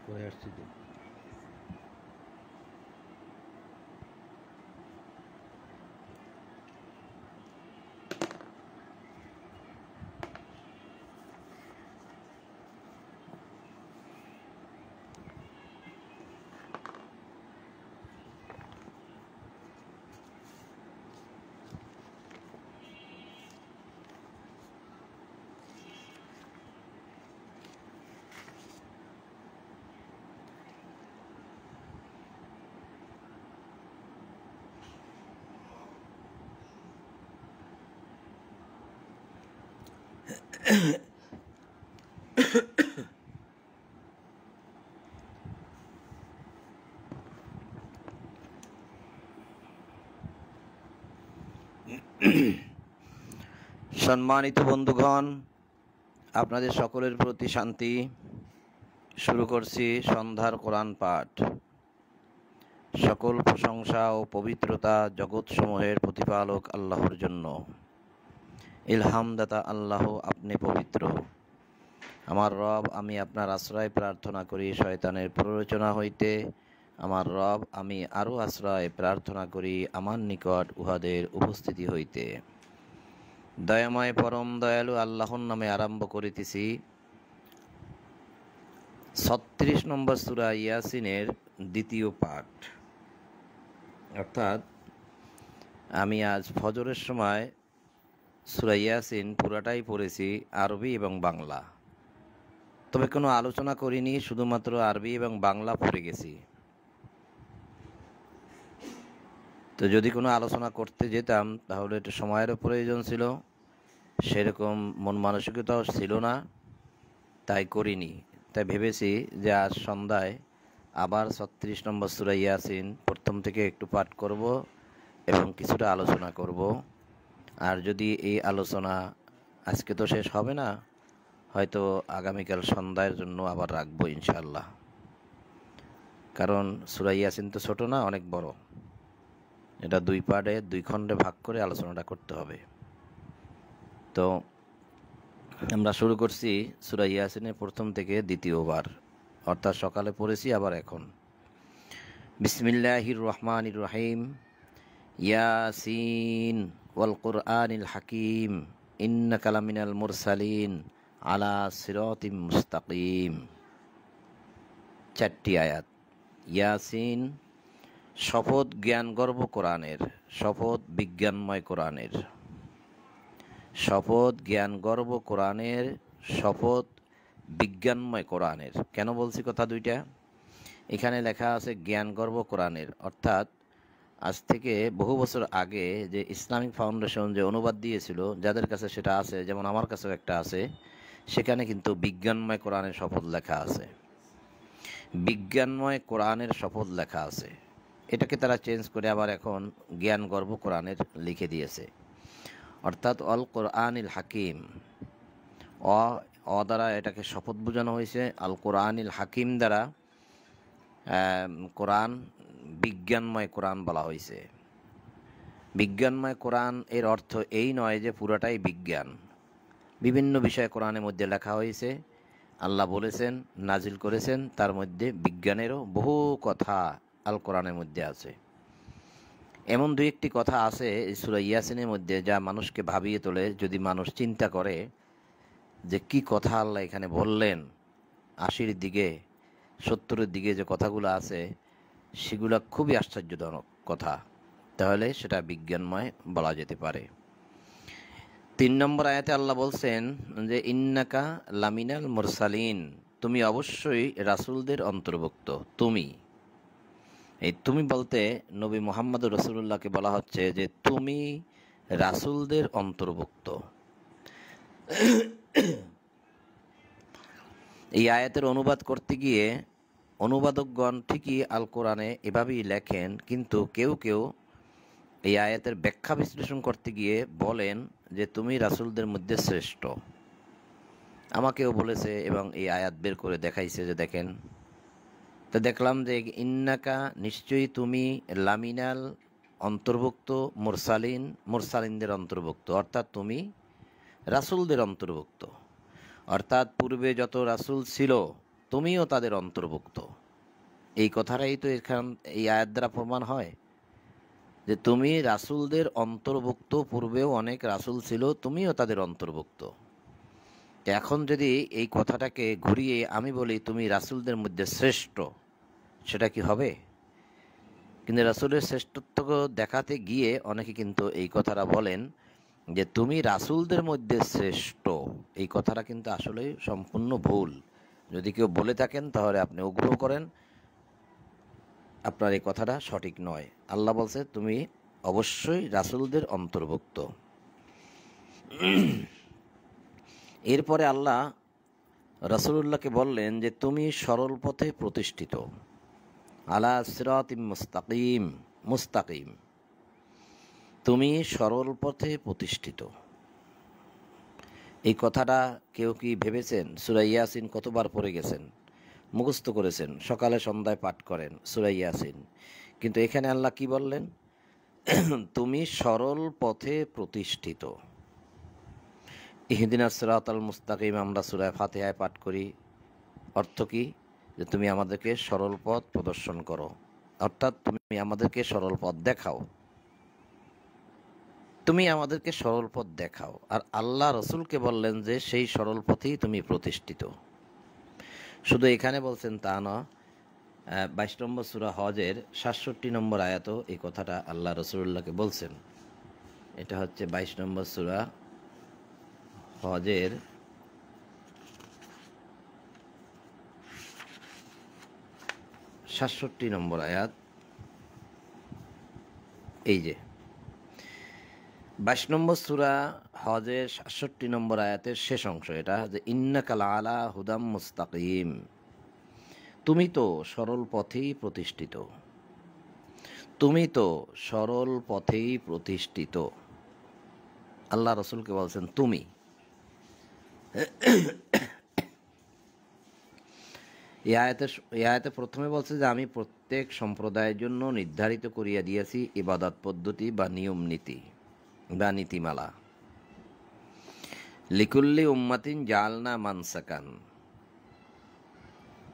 করে আসছি তো। সম্মানিত বন্ধুগণ, আপনাদের সকলের প্রতি শান্তি। শুরু করছি সন্ধ্যার কোরআন পাঠ। সকল প্রশংসা ও পবিত্রতা জগৎসমূহের প্রতিপালক আল্লাহর জন্য। ইলহামদাতা আল্লাহ, আপনি পবিত্র। আমার রব, আমি আপনার আশ্রয় প্রার্থনা করি শয়তানের প্ররোচনা হইতে। আমার রব, আমি আরও আশ্রয় প্রার্থনা করি আমার নিকট উহাদের উপস্থিতি হইতে। দয়াময় পরম দয়ালু আল্লাহর নামে আরম্ভ করিতেছি ৩৬ নম্বর সূরা ইয়াসিনের দ্বিতীয় পাঠ। অর্থাৎ আমি আজ ফজরের সময় সূরা ইয়াসিন পুরাটাই পড়েছি, আরবি এবং বাংলা। তবে কোনো আলোচনা করিনি, শুধুমাত্র আরবি এবং বাংলা পড়ে গেছি। তো যদি কোনো আলোচনা করতে যেতাম তাহলে একটু সময়েরও প্রয়োজন ছিল, সেরকম মন মানসিকতাও ছিল না, তাই করিনি। তাই ভেবেছি যে আজ সন্ধ্যায় আবার ৩৬ নম্বর সূরা ইয়াসিন প্রথম থেকে একটু পাঠ করব এবং কিছুটা আলোচনা করব। আর যদি এই আলোচনা আজকে তো শেষ হবে না, হয়তো আগামীকাল সন্ধ্যার জন্য আবার রাখবো ইনশাআল্লাহ। কারণ সূরা ইয়াসিন তো ছোট না, অনেক বড়। এটা দুই পার্টে, দুই খণ্ডে ভাগ করে আলোচনাটা করতে হবে। তো আমরা শুরু করছি সূরা ইয়াসিনের প্রথম থেকে দ্বিতীয়বার, অর্থাৎ সকালে পড়েছি আবার এখন। বিসমিল্লাহির রহমানির রহিম। ইয়াসিন ওয়াল কুরআনিল হাকিম ইন্নাকা লামিনাল মুরসালিন আলা সিরাতিম মুস্তাকিম। 4টি আয়াত। ইয়াসিন, শপথ জ্ঞানগর্ভ কোরআনের, শপথ বিজ্ঞানময় কোরআনের। শপথ জ্ঞানগর্ভ কোরআনের, শপথ বিজ্ঞানময় কোরআনের। কেন বলছি কথা দুইটা? এখানে লেখা আছে জ্ঞানগর্ভ কোরআনের, অর্থাৎ আজ থেকে বহু বছর আগে যে ইসলামিক ফাউন্ডেশন যে অনুবাদ দিয়েছিল, যাদের কাছে সেটা আছে, যেমন আমার কাছেও একটা আছে, সেখানে কিন্তু বিজ্ঞানময় কোরআনের শপথ লেখা আছে। বিজ্ঞানময় কোরআনের শপথ লেখা আছে। এটাকে তারা চেঞ্জ করে আবার এখন জ্ঞানগর্ভ কোরআনের লিখে দিয়েছে। অর্থাৎ অল কোরআনিল হাকিম, অ দ্বারা এটাকে শপথ বোঝানো হয়েছে, আল কোরআনিল হাকিম দ্বারা কোরআন বিজ্ঞানময় কোরআন বলা হয়েছে। বিজ্ঞানময় কোরআন এর অর্থ এই নয় যে পুরাটাই বিজ্ঞান। বিভিন্ন বিষয় কোরআনের মধ্যে লেখা হয়েছে, আল্লাহ বলেছেন, নাজিল করেছেন, তার মধ্যে বিজ্ঞানেরও বহু কথা আল কোরআনের মধ্যে আছে। এমন দুই একটি কথা আছে সূরা ইয়াসিনের মধ্যে যা মানুষকে ভাবিয়ে তোলে। যদি মানুষ চিন্তা করে যে কি কথা আল্লাহ এখানে বললেন, ৮০-র দিকে ৭০-এর দিকে যে কথাগুলো আছে সেগুলো খুবই আশ্চর্যজনক কথা, তাহলে সেটা বিজ্ঞানময় বলা যেতে পারে। ৩ নম্বর আয়াতে আল্লাহ বলছেন যে ইন্নাকা লামিনাল মুরসালিন, তুমি অবশ্যই রাসূলদের অন্তর্ভুক্ত। তুমি, এই তুমি বলতে নবী মুহাম্মদ রাসূলুল্লাহকে বলা হচ্ছে যে তুমি রাসূলদের অন্তর্ভুক্ত। এই আয়াতের অনুবাদ করতে গিয়ে অনুবাদকগণ ঠিকই আল কোরআনে এভাবেই লেখেন, কিন্তু কেউ কেউ এই আয়াতের ব্যাখ্যা বিশ্লেষণ করতে গিয়ে বলেন যে তুমি রাসূলদের মধ্যে শ্রেষ্ঠ। আমাকেও বলেছে এবং এই আয়াত বের করে দেখাইছে যে দেখেন। তো দেখলাম যে ইন্নাকা নিশ্চয়ই তুমি লামিনাল অন্তর্ভুক্ত, মুরসালিনদের অন্তর্ভুক্ত, অর্থাৎ তুমি রাসূলদের অন্তর্ভুক্ত, অর্থাৎ পূর্বে যত রাসূল ছিল তুমিও তাদের অন্তর্ভুক্ত। এই কথাটাই তো এই আয়াত দ্বারা প্রমাণ হয় যে তুমি রাসূলদের অন্তর্ভুক্ত, পূর্বেও অনেক রাসূল ছিল তুমিও তাদের অন্তর্ভুক্ত। এখন যদি এই কথাটাকে ঘুরিয়ে আমি বলি তুমি রাসূলদের মধ্যে শ্রেষ্ঠ, সেটা কি হবে? কিন্তু রাসূলের শ্রেষ্ঠত্ব দেখাতে গিয়ে অনেকে কিন্তু এই কথাটা বলেন যে তুমি রাসূলদের মধ্যে শ্রেষ্ঠ। এই কথাটা কিন্তু আসলে সম্পূর্ণ ভুল। যদি কেউ বলে থাকেন তাহলে আপনি উগ্র করেন, আপনার এই কথাটা সঠিক নয়। আল্লাহ বলছে তুমি অবশ্যই রাসূলদের অন্তর্ভুক্ত। এরপরে আল্লাহ রাসূলুল্লাহকে বললেন যে তুমি সরল পথে প্রতিষ্ঠিত, আলা সিরাতিম মুস্তাকিম, তুমি সরল পথে প্রতিষ্ঠিত। এই কথাটা কেউ কি ভেবেছেন? সূরা ইয়াসিন কতবার পড়ে গেছেন, মুখস্থ করেছেন, সকালে সন্ধ্যায় পাঠ করেন সূরা ইয়াসিন, কিন্তু এখানে আল্লাহ কি বললেন? তুমি সরল পথে প্রতিষ্ঠিত। ইহদিনাস সিরাতাল মুস্তাকিম আমরা সূরা ফাতিহায় পাঠ করি। অর্থ কি? যে তুমি আমাদেরকে সরল পথ প্রদর্শন করো, অর্থাৎ তুমি আমাদেরকে সরল পথ দেখাও, তুমি আমাদেরকে সরল পথ দেখাও। আর আল্লাহ রসুলকে বললেন যে সেই সরল পথেই তুমি প্রতিষ্ঠিত। শুধু এখানে বলছেন তা না, 22 নম্বর সূরা হজের 67 নম্বর আয়াত এই কথাটা আল্লাহ রসুল্লাহকে বলছেন। এটা হচ্ছে 22 নম্বর সূরা হজের 67 নম্বর আয়াত। এই যে 22 নম্বর সূরা হজের 67 নম্বর আয়াতের শেষ অংশ এটা, যে ইন্নাকা লাআলা হুদাম মুস্তাকিম, তুমি তো সরল পথেই প্রতিষ্ঠিত, তুমি তো সরল পথেই প্রতিষ্ঠিত। আল্লাহ রসুলকে বলছেন তুমি। এই আয়াতে প্রথমে বলছে যে আমি প্রত্যেক সম্প্রদায়ের জন্য নির্ধারিত করিয়া দিয়েছি ইবাদত পদ্ধতি বা নিয়ম নীতি বা নীতিমালা। লিকুল্লি উম্মাতিন জালনা মানসাকান,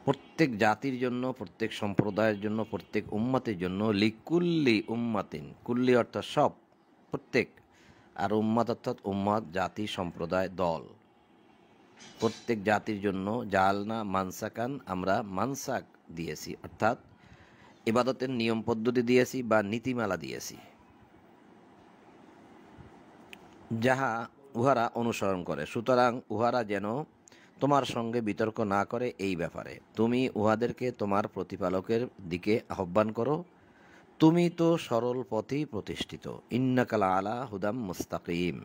প্রত্যেক জাতির জন্য, প্রত্যেক সম্প্রদায়ের জন্য, প্রত্যেক উম্মাতের জন্য। লিকুল্লি উম্মাতিন, কুল্লি অর্থাৎ সব, প্রত্যেক, আর উম্মাত অর্থাৎ উম্মাত, জাতি, সম্প্রদায়, দল। প্রত্যেক জাতির জন্য জালনা মানসাকান, আমরা মানসাক দিয়েছি, অর্থাৎ ইবাদতের নিয়ম পদ্ধতি দিয়েছি বা নীতিমালা দিয়েছি, যাহা উহারা অনুসরণ করে। সুতরাং উহারা যেন তোমার সঙ্গে বিতর্ক না করে এই ব্যাপারে। তুমি উহাদেরকে তোমার প্রতিপালকের দিকে আহ্বান করো, তুমি তো সরল পথেই প্রতিষ্ঠিত। ইন্নাকা লাআলা হুদাম মুস্তাকিম,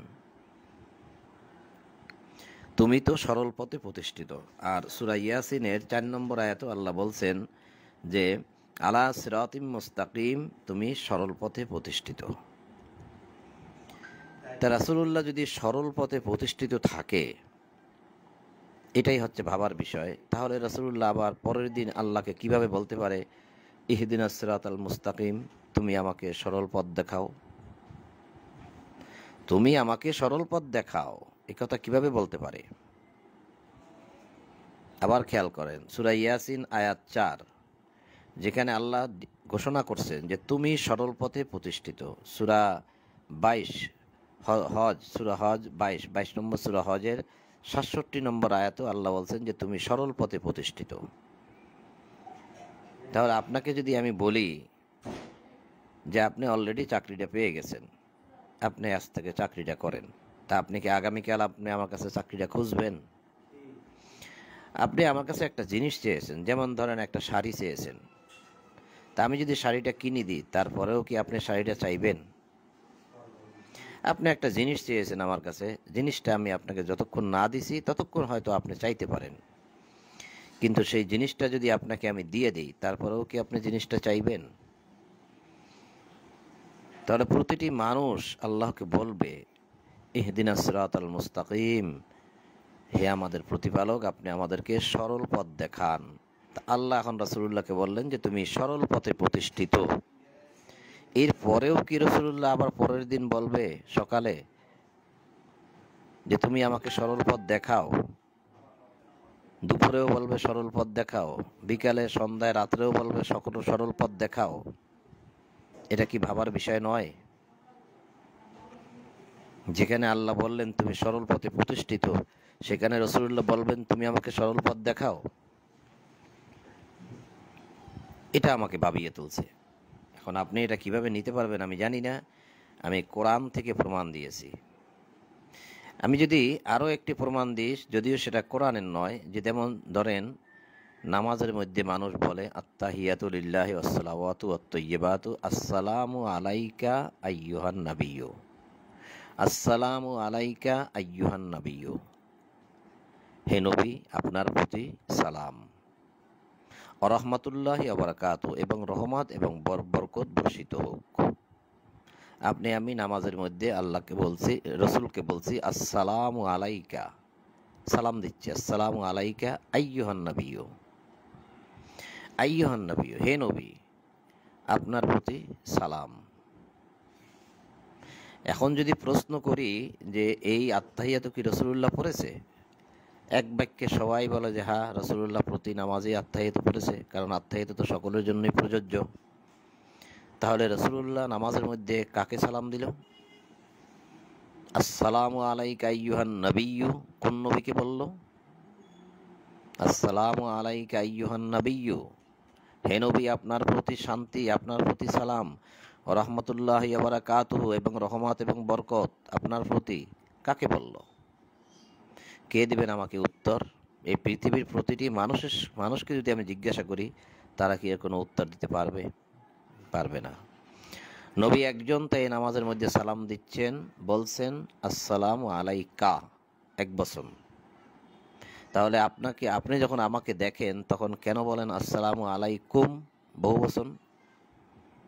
তুমি তো সরল পথে প্রতিষ্ঠিত। আর সূরা ইয়াসিনের 4 নম্বর আয়াতে আল্লাহ বলছেন যে আলা সিরাতিম মুস্তাকিম, তুমি সরল পথে প্রতিষ্ঠিত। তা রাসূলুল্লাহ যদি সরল পথে প্রতিষ্ঠিত থাকে, এটাই হচ্ছে ভাবার বিষয়, তাহলে রাসূলুল্লাহ আবার পরের দিন আল্লাহকে কিভাবে বলতে পারে ইহদিনাস সিরাতাল মুস্তাকিম, তুমি আমাকে সরল পথ দেখাও, তুমি আমাকে সরল পথ দেখাও, এই কথা কিভাবে বলতে পারে? আবার খেয়াল করেন সূরা ইয়াসিন আয়াত 4, যেখানে আল্লাহ ঘোষণা করছেন যে তুমি সরল পথে প্রতিষ্ঠিত। সূরা 22 হজ, সূরা হজ 22 নম্বর সূরা হজের 67 নম্বর আয়াতে আল্লাহ বলছেন যে তুমি সরল পথে প্রতিষ্ঠিত। তাহলে আপনাকে যদি আমি বলি যে আপনি অলরেডি চাকরিটা পেয়ে গেছেন, আপনি আজ থেকে চাকরিটা করেন, তা আপনি কি আগামীকাল আপনি আমার কাছে চাকরিটা খুঁজবেন? আপনি আমার কাছে একটা জিনিস চেয়েছেন, যেমন ধরেন একটা শাড়ি চেয়েছেন, তা আমি যদি শাড়িটা কিনে দিই তারপরেও কি আপনি শাড়িটা চাইবেন? আপনি একটা জিনিস চেয়েছেন আমার কাছে, জিনিসটা আমি আপনাকে যতক্ষণ না দিছি ততক্ষণ হয়তো আপনি চাইতে পারেন, কিন্তু সেই জিনিসটা যদি আপনাকে আমি দিয়ে দিই তারপরেও কি আপনি জিনিসটা চাইবেন? তাহলে প্রতিটি মানুষ আল্লাহকে বলবে ইহদিনাস সিরাতাল মুস্তাকিম, হে আমাদের প্রতিপালক, আপনি আমাদেরকে সরল পথ দেখান। তা আল্লাহ এখন রাসূলুল্লাহকে বললেন যে তুমি সরল পথে প্রতিষ্ঠিত। এর পরেও কি রাসূলুল্লাহ আবার পরের দিন বলবে সকালে যে তুমি আমাকে সরল পথ দেখাও? দুপুরেও বলবে সরল পথ দেখাও, বিকালে, সন্ধ্যায়, রাত্রেও বলবে সকল সরল পথ দেখাও? এটা কি ভাবার বিষয় নয়? যেখানে আল্লাহ বললেন তুমি সরল পথে প্রতিষ্ঠিত, সেখানে রাসূলুল্লাহ বলবেন তুমি আমাকে সরল পথ দেখাও? এটা আমাকে ভাবিয়ে তুলছে। এখন আপনি এটা কিভাবে নিতে পারবেন আমি জানি না। আমি কোরআন থেকে প্রমাণ দিয়েছি। আমি যদি আরও একটি প্রমাণ দিই, যদিও সেটা কোরআনের নয়, যে যেমন ধরেন নামাজের মধ্যে মানুষ বলে আত্তাহিয়াতু লিল্লাহি ওয়াসসালাওয়াতু ওয়াত-তাইয়্যিবাতু আসসালামু আলাইকা আইয়ুহান নাবিয়্যু, আসসালামু আলাইকা আইয়ুহান নাবিয়্যু, হে নবী আপনার প্রতি সালাম, ওয়া রাহমাতুল্লাহি ওয়া বারাকাতুহু, এবং রহমত এবং বরকত বর্ষিত হোক। আমি নামাজের মধ্যে আল্লাহকে বলছি, রসুলকে বলছি আসসালামু আলাইকা, সালাম দিচ্ছি, আসসালামু আলাইকা আইয়ুহান নাবিয়্যু, আইয়ুহান নাবিয়্যু, হে নবী আপনার প্রতি সালাম। এখন যদি প্রশ্ন করি যে এই আত্তাহিয়াতু কি রাসূলুল্লাহ পড়েছে? এক বাক্যে সবাই বলে যে হ্যাঁ, রাসূলুল্লাহ প্রতি নামাজে আত্তাহিয়াতু পড়েছে, কারণ আত্তাহিয়াতু তো সকলের জন্যই প্রযোজ্য। তাহলে রাসূলুল্লাহ নামাজের মধ্যে কাকে সালাম দিল? আসসালামু আলাইকা আইয়ুহান নাবিয়্যু কোন নবীকে বলল? আসসালামু আলাইকা আইয়ুহান নাবিয়্যু, হে নবী আপনার প্রতি শান্তি, আপনার প্রতি সালাম, ও রাহমাতুল্লাহি ওয়া বারাকাতুহু, এবং রহমত এবং বরকত আপনার প্রতি, কাকে বলল? কে দিবেন আমাকে উত্তর? এই পৃথিবীর প্রতিটি মানুষকে যদি আমি জিজ্ঞাসা করি, তারা কি এর কোনো উত্তর দিতে পারবে? পারবে না। নবী একজন, তাই নামাজের মধ্যে সালাম দিচ্ছেন, বলছেন আসসালামু আলাইকা এক বচন। তাহলে আপনি যখন আমাকে দেখেন তখন কেন বলেন আসসালামু আলাইকুম বহু বচন?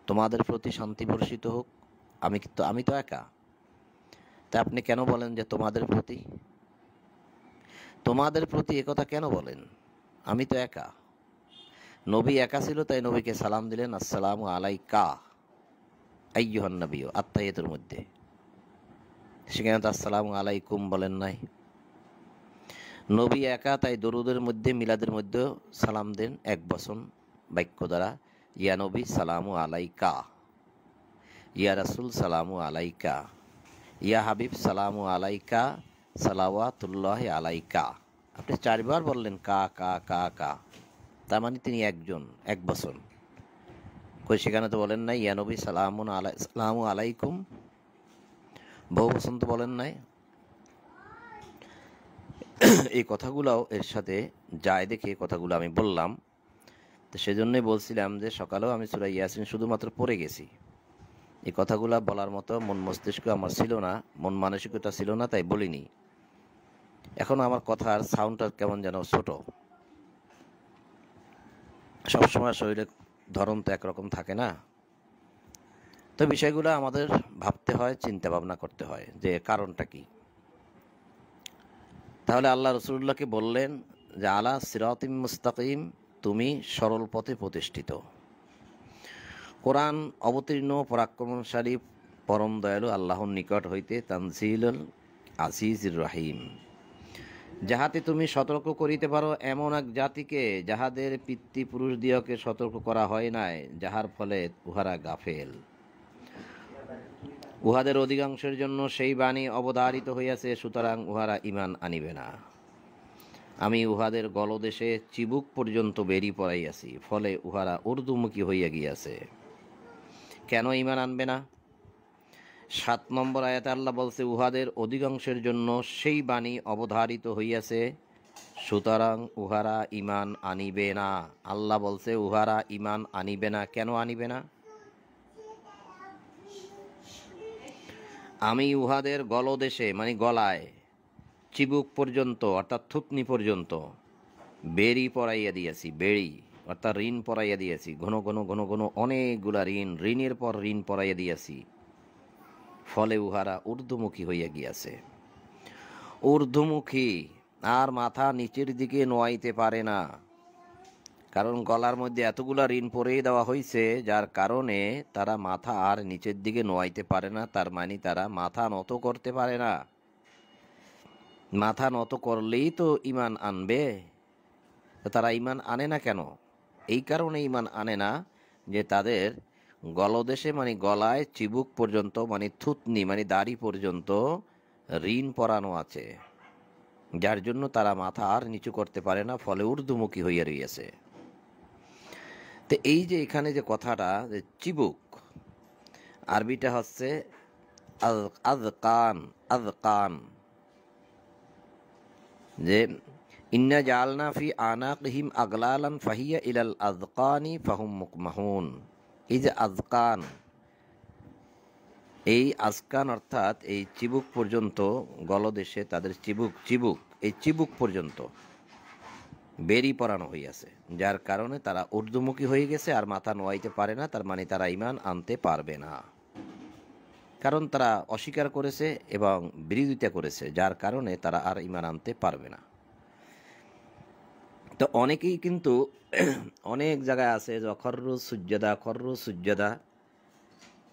তোমাদের প্রতি শান্তি বর্ষিত হোক। আমি তো একা, তা আপনি কেন বলেন যে তোমাদের প্রতি? তোমাদের প্রতি একথা কেন বলেন? আমি তো একা। নবী একা ছিল, তাই নবীকে সালাম দিলেন আসসালামু আলাইকা আইয়ুহান নাবিয়্যু আত্তাহিয়াতুর মধ্যে। সেখানে তো আসসালামু আলাইকুম বলেন নাই। নবী একা, তাই দরুদের মধ্যে, মিলাদের মধ্যে সালাম দেন এক বচন বাক্য দ্বারা, ইয়া নবী সালামু আলাইকা, ইয়া রাসূল সালামু আলাইকা, ইয়া হাবিব সালামু আলাইকা, সালাওয়াতুল্লাহি আলাইকা। আপনি 4 বার বললেন কা কা কা কা, তার মানে তিনি একজন, এক বচন। কই সেখানে তো বলেন নাই ইয়া নবী সালামু আলাইকুম, বহু বচন তো বলেন নাই। এই কথাগুলোও এর সাথে যায় দেখে কথাগুলো আমি বললাম। তো সেজন্যই বলছিলাম যে সকালেও আমি সূরা ইয়াসিন শুধুমাত্র পড়ে গেছি। এই কথাগুলো বলার মতো মন মস্তিষ্ক আমার ছিল না, মন মানসিকতা ছিল না, তাই বলিনি। এখন আমার কথার সাউন্ডটা কেমন যেন ছোট। সবসময় শরীরের ধরন তো একরকম থাকে না। তো বিষয়গুলো আমাদের ভাবতে হয়, চিন্তা ভাবনা করতে হয় যে কারণটা কি। তাহলে আল্লাহ রাসূলুল্লাহকে বললেন যে আলা সিরাতিম মুস্তাকিম, তুমি সরল পথে প্রতিষ্ঠিত। কোরআন অবতীর্ণ পরাক্রমশালী পরম দয়ালু আল্লাহর নিকট হইতে, তানজিলুল আজিজির রহিম, যাহাতে তুমি সতর্ক করিতে পারো এমন এক জাতিকে যাহাদের পিতৃপুরুষ দিগকে সতর্ক করা হয় নাই, যাহার ফলে উহারা গাফেল। উহাদের অধিকাংশের জন্য সেই বাণী অবধারিত হইয়াছে, সুতরাং উহারা ঈমান আনিবে না। আমি উহাদের গলদেশে চিবুক পর্যন্ত বেরি পড়াইয়াছি, ফলে উহারা ঊর্ধ্বমুখী হইয়া গিয়াছে। কেন ঈমান আনবে না? 7 নম্বর আয়াতে আল্লাহ বলছে উহাদের অধিকাংশের জন্য সেই বাণী অবধারিত হইয়াছে, সুতরাং উহারা ঈমান আনিবে না। আল্লাহ বলছে উহারা ঈমান আনিবে না। কেন আনিবে না? আমি উহাদের গলদেশে মানে গলায়, চিবুক পর্যন্ত অর্থাৎ থুতনি পর্যন্ত বেরি পরাইয়া দিয়েছি। বেড়ি অর্থাৎ ঋণ পরাইয়া দিয়েছি, ঘন ঘন ঘন ঘন অনেকগুলা ঋণ, ঋণের পর ঋণ পরাইয়া দিয়েছি। ফলে উহারা ঊর্ধ্বমুখী হইয়া গিয়াছে। ঊর্ধ্বমুখী, আর মাথা নিচের দিকে নোয়াইতে পারে না, কারণ গলার মধ্যে এতগুলা ঋণ পরেই দেওয়া হয়েছে, যার কারণে তারা মাথা আর নিচের দিকে নোয়াইতে পারে না। তার মানে তারা মাথা নত করতে পারে না। মাথা নত করলেই তো ইমান আনবে। তারা ইমান আনে না কেন? এই কারণে ইমান আনে না যে তাদের গলদেশে মানে গলায় চিবুক পর্যন্ত মানে থুতনি মানে দাড়ি পর্যন্ত ঋণ পরানো আছে, যার জন্য তারা মাথা আর নিচু করতে পারে না, ফলে ঊর্ধ্বমুখী হইয়া রইয়াছে। তো এই যে এখানে যে কথাটা যে চিবুক, আরবিটা হচ্ছে আযকান। আযকান, যে ইন্না জালনা ফি আনাকিহিম আগলালান ফাহিয়া ইলাল আযকানি ফাহুম মুকমাহুন। এই যে আযকান, এই আজকান অর্থাৎ এই চিবুক পর্যন্ত, গলদেশে তাদের চিবুক এই চিবুক পর্যন্ত বেরি পরানো হইয়াছে, যার কারণে তারা ঊর্ধ্বমুখী হয়ে গেছে আর মাথা নোয়াইতে পারে না। তার মানে তারা ঈমান আনতে পারবে না, কারণ তারা অস্বীকার করেছে এবং বিরোধিতা করেছে, যার কারণে তারা আর ঈমান আনতে পারবে না। তো অনেকেই কিন্তু অনেক জায়গায় আছে যে খররু সুজ্জাদা,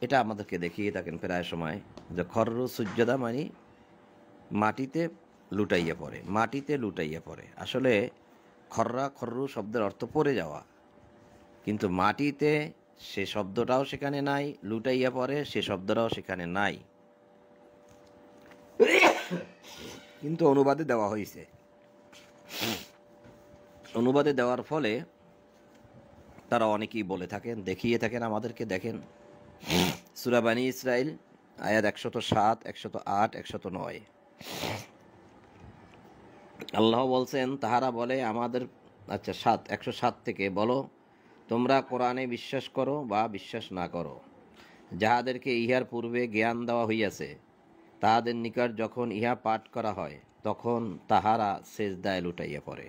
এটা আমাদেরকে দেখিয়ে থাকেন প্রায় সময়, যে খররু সুজ্জাদা মানে মাটিতে লুটাইয়া পড়ে। আসলে খররু শব্দের অর্থ পড়ে যাওয়া, কিন্তু মাটিতে সে শব্দটাও সেখানে নাই, লুটাইয়া পড়ে সে শব্দটাও সেখানে নাই, কিন্তু অনুবাদে দেওয়া হয়েছে। অনুবাদে দেওয়ার ফলে তারা অনেকেই বলে থাকেন, দেখিয়ে থাকেন আমাদেরকে। দেখেন সূরা বনী ইসরাইল আয়াত 107, 108, 109 আল্লাহ বলছেন, তাহারা বলে আমাদের, 107 থেকে বলো, তোমরা কোরআনে বিশ্বাস করো বা বিশ্বাস না করো, যাহাদেরকে ইহার পূর্বে জ্ঞান দেওয়া হইয়াছে, তাহাদের নিকট যখন ইহা পাঠ করা হয় তখন তাহারা সেজদায় লুটাইয়া পড়ে।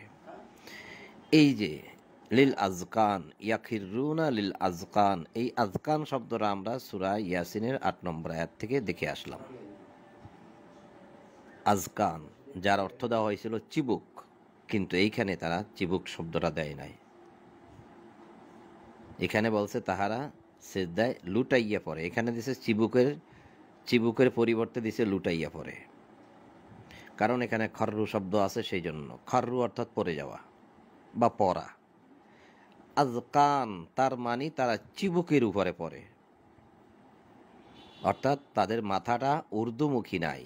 এই যে লিল আজকান, ইয়াখিরুনা লিল আজকান, এই আজকান শব্দটা আমরা সূরা ইয়াসিনের 8 নম্বর আয়াত থেকে দেখে আসলাম। আজকান, যার অর্থ দেওয়া হয়েছিল চিবুক, কিন্তু এইখানে তারা চিবুক শব্দটা দেয় নাই। এখানে বলছে তাহারা সেজদায় লুটাইয়া পড়ে। এখানে দিছে চিবুকের পরিবর্তে দিছে লুটাইয়া পড়ে, কারণ এখানে খররু শব্দ আছে, সেই জন্য। খররু অর্থাৎ পড়ে যাওয়া বা পড়া। আজকান তার মানে তারা চিবুকের উপরে পড়ে, অর্থাৎ তাদের মাথাটা ঊর্ধ্বমুখী নাই।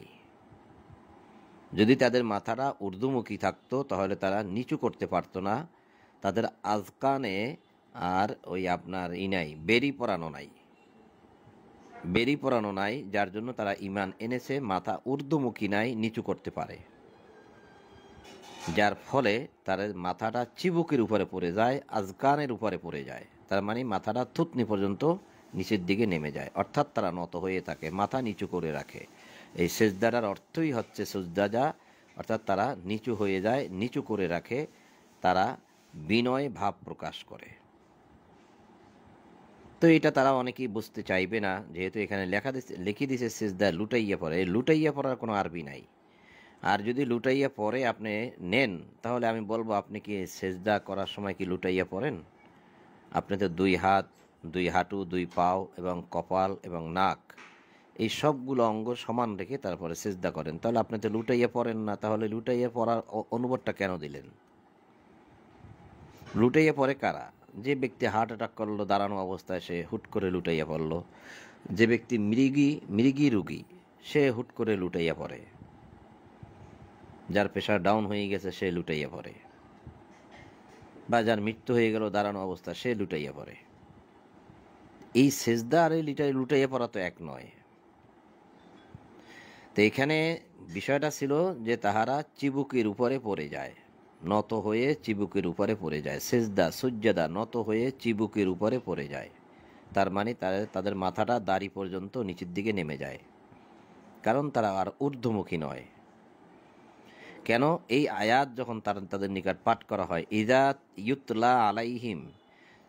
যদি তাদের মাথাটা ঊর্ধ্বমুখী থাকতো তাহলে তারা নিচু করতে পারতো না। তাদের আজকানে আর ওই আপনার বেরি পরানো নাই, যার জন্য তারা ঈমান এনেছে, মাথা ঊর্ধ্বমুখী নাই, নিচু করতে পারে, যার ফলে তাদের মাথাটা চিবুকের উপরে পড়ে যায়, আজকানের উপরে পড়ে যায়। তার মানে মাথাটা থুতনি পর্যন্ত নিচের দিকে নেমে যায়, অর্থাৎ তারা নত হয়ে থাকে, মাথা নিচু করে রাখে। এই সেজদাটার অর্থই হচ্ছে সুজদাজা, অর্থাৎ তারা নিচু হয়ে যায়, নিচু করে রাখে, তারা বিনয় ভাব প্রকাশ করে। তো এটা তারা অনেকেই বুঝতে চাইবে না, যেহেতু এখানে লিখে দিছে সেজদা লুটাইয়া পড়ে। লুটাইয়া পড়ার কোনো আরবি নাই। আর যদি লুটাইয়া পরে আপনি নেন, তাহলে আমি বলবো, আপনি কি সেজদা করার সময় কি লুটাইয়া পড়েন? আপনি তো 2 হাত, 2 হাঁটু, 2 পাও এবং কপাল এবং নাক, এই সবগুলো অঙ্গ সমান রেখে তারপরে সেজদা করেন, তাহলে আপনি তো লুটাইয়া পড়েন না। তাহলে লুটাইয়া পড়ার অনুবাদটা কেন দিলেন? লুটাইয়া পড়ে কারা? যে ব্যক্তি হার্ট অ্যাটাক করলো দাঁড়ানো অবস্থায়, সে হুট করে লুটাইয়া পড়লো। যে ব্যক্তি মৃগী রুগী, সে হুট করে লুটাইয়া পড়ে। যার প্রেশার ডাউন হয়ে গেছে সে লুটাইয়া পড়ে, বা যার মৃত্যু হয়ে গেল দাঁড়ানো অবস্থা, সে লুটাইয়া পড়ে। এই সেজদা আর এই লুটাইয়া পড়া তো এক নয়। তো এখানে বিষয়টা ছিল যে তাহারা চিবুকের উপরে পড়ে যায়, নত হয়ে চিবুকের উপরে পড়ে যায়। সুজ্জাদা নত হয়ে চিবুকের উপরে পড়ে যায়, তার মানে তাদের মাথাটা দাড়ি পর্যন্ত নিচের দিকে নেমে যায়, কারণ তারা আর ঊর্ধ্বমুখী নয়। কেন? এই আয়াত যখন তাদের নিকট পাঠ করা হয়, ইযা ইউতলা আলাইহিম,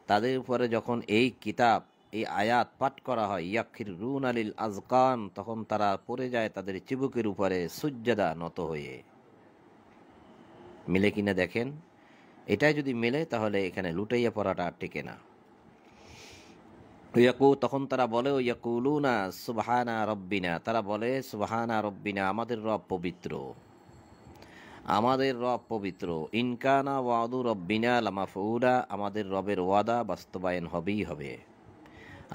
তাদের উপরে যখন এই কিতাব এই আয়াত পাঠ করা হয়, ইয়াখিরুন আলিল আজকান, তখন তারা পড়ে যায় তাদের চিবুকের উপরে সুজ্জাদা, নত হয়ে। মিলে কিনা দেখেন, এটাই যদি মেলে তাহলে এখানে লুটাইয়া পড়াটা টেকে না। তখন তারা বলে ইয়াকুলুনা সুবহানা রব্বিনা, তারা বলে সুবহানা রব্বিনা, আমাদের রব পবিত্র, আমাদের রব পবিত্র। ইনকানা ওয়াদু রব্বিনা লামাফউলা, আমাদের রবের ওয়াদা বাস্তবায়ন হবেই হবে,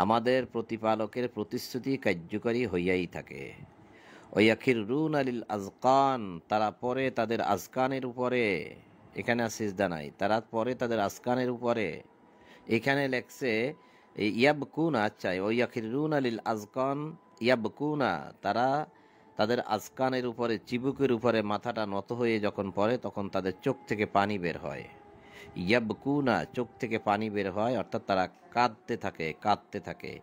আমাদের প্রতিপালকের প্রতিশ্রুতি কার্যকরী হইয়াই থাকে। ওয়াখিরুন আলিল আজকান, তারা পরে তাদের আজকানের উপরে, এখানে সিজদা নাই, তারা পরে তাদের আজকানের উপরে, এখানে লেখছে ইয়াবকুনা। আচ্ছা, ওয়াখিরুন আলিল আজকান ইয়াবকুনা, তারা তাদের আজকানের উপরে, চিবুকের উপরে মাথাটা নত হয়ে যখন পড়ে তখন তাদের চোখ থেকে পানি বের হয়। ইয়াবকুনা, চোখ থেকে পানি বের হয়, অর্থাৎ তারা কাঁদতে থাকে, কাঁদতে থাকে।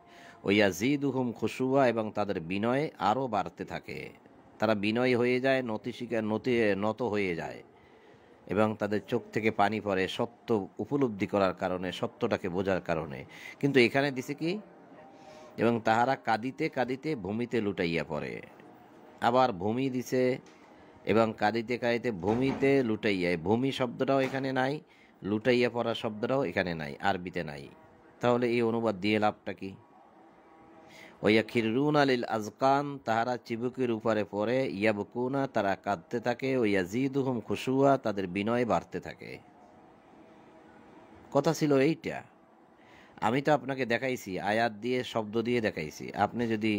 ওয়াজিদুহুম খুশুয়া, এবং তাদের বিনয় আরও বাড়তে থাকে, তারা বিনয় হয়ে যায়, নত হয়ে যায়, এবং তাদের চোখ থেকে পানি পড়ে সত্য উপলব্ধি করার কারণে, সত্যটাকে বোঝার কারণে। কিন্তু এখানে দিছে কি, এবং তাহারা কাঁদিতে কাঁদিতে ভূমিতে লুটাইয়া পড়ে। আবার ভূমি দিছে, এবং কাঁদিতে কাঁদিতে ভূমিতে লুটাইয়া, ভূমি শব্দটাও এখানে নাই, লুটাইয়া পড়া শব্দটাও এখানে নাই, আরবিতে নাই। তাহলে এই অনুবাদ দিয়ে লাভটা কি? ওয়াখিরুন আলিল আজকান, তাহারা চিবুকের উপরে পড়ে, ইয়াবকুনা, তারা কাঁদতে থাকে, ওয়াজিদুহুম খুশুয়া, তাদের বিনয় বাড়তে থাকে। কথা ছিল এইটা। আমি তো আপনাকে দেখাইছি, আয়াত দিয়ে, শব্দ দিয়ে দেখাইছি। আপনি যদি,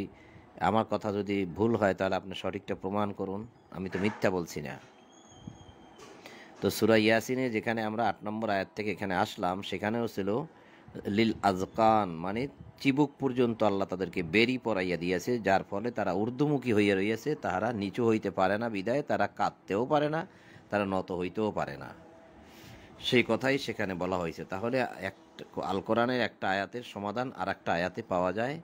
আমার কথা যদি ভুল হয় তাহলে আপনি সঠিকটা প্রমাণ করুন, আমি তো মিথ্যা বলছি না। তো সূরা ইয়াসিনে যেখানে আমরা 8 নম্বর আয়াত থেকে এখানে আসলাম, সেখানেও ছিল লিল আজকান, মানে চিবুক পর্যন্ত আল্লাহ তাদেরকে বেরি পরাইয়া দিয়েছে, যার ফলে তারা ঊর্ধ্বমুখী হইয়া রইয়াছে, তাহারা নিচু হইতে পারে না, বিদায় তারা কাঁদতেও পারে না, তারা নত হইতেও পারে না। সেই কথাই সেখানে বলা হয়েছে। তাহলে আল কোরআনের একটা আয়াতের সমাধান আর একটা আয়াতে পাওয়া যায়,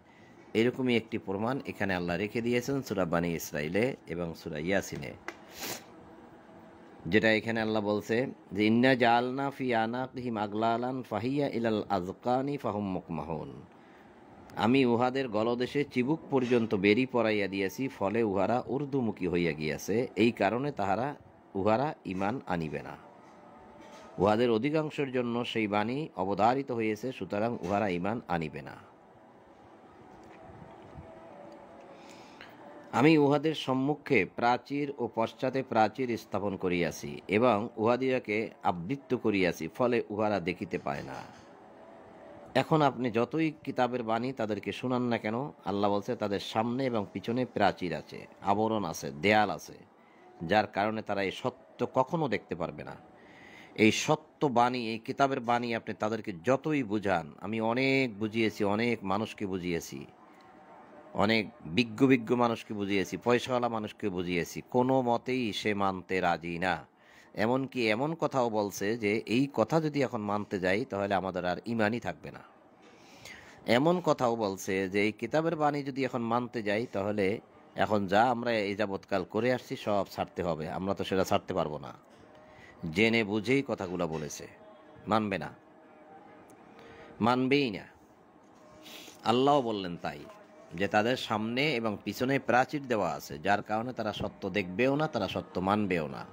এরকমই একটি প্রমাণ এখানে আল্লাহ রেখে দিয়েছেন সূরা বানী ইসরাইলে এবং সূরা ইয়াসিনে। যেটা এখানে আল্লাহ বলছে যে ইন্না জাআলনা ফি আনাকিহিম আগলালান ফাহিয়া ইলাল আযকানি ফাহুম মুকমাহুন, আমি উহাদের গলদেশে চিবুক পর্যন্ত বেরি পরাইয়া দিয়েছি, ফলে উহারা ঊর্ধ্বমুখী হইয়া গিয়াছে, এই কারণে উহারা ঈমান আনিবে না। উহাদের অধিকাংশের জন্য সেই বাণী অবধারিত হইয়াছে, সুতরাং উহারা ঈমান আনিবে না। আমি উহাদের সম্মুখে প্রাচীর ও পশ্চাতে প্রাচীর স্থাপন করিয়াছি, এবং উহাদিয়াকে আবৃত্ত করিয়াছি, ফলে উহারা দেখিতে পায় না। এখন আপনি যতই কিতাবের বাণী তাদেরকে শুনান না কেন, আল্লাহ বলছে তাদের সামনে এবং পিছনে প্রাচীর আছে, আবরণ আছে, দেয়াল আছে, যার কারণে তারা এই সত্য কখনো দেখতে পারবে না। এই সত্য বাণী, এই কিতাবের বাণী আপনি তাদেরকে যতই বুঝান, আমি অনেক বুঝিয়েছি, অনেক মানুষকে বুঝিয়েছি, অনেক বিজ্ঞ মানুষকে বুঝিয়েছি, পয়সাওয়ালা মানুষকে বুঝিয়েছি, কোনো মতেই সে মানতে রাজি না। এমনকি এমন কথাও বলছে যে এই কথা যদি এখন মানতে যাই তাহলে আমাদের আর ঈমানই থাকবে না। এমন কথাও বলছে যে এই কিতাবের বাণী যদি এখন মানতে যাই তাহলে এখন যা আমরা এই যাবৎকাল করে আসছি সব ছাড়তে হবে, আমরা তো সেটা ছাড়তে পারবো না। জেনে বুঝেই কথাগুলো বলেছে, মানবে না, মানবেই না। আল্লাহ বললেন তাই, যে তাদের সামনে এবং পিছনে প্রাচীর দেওয়া আছে, যার কারণে তারা সত্য দেখবেও না, তারা সত্য মানবেও না।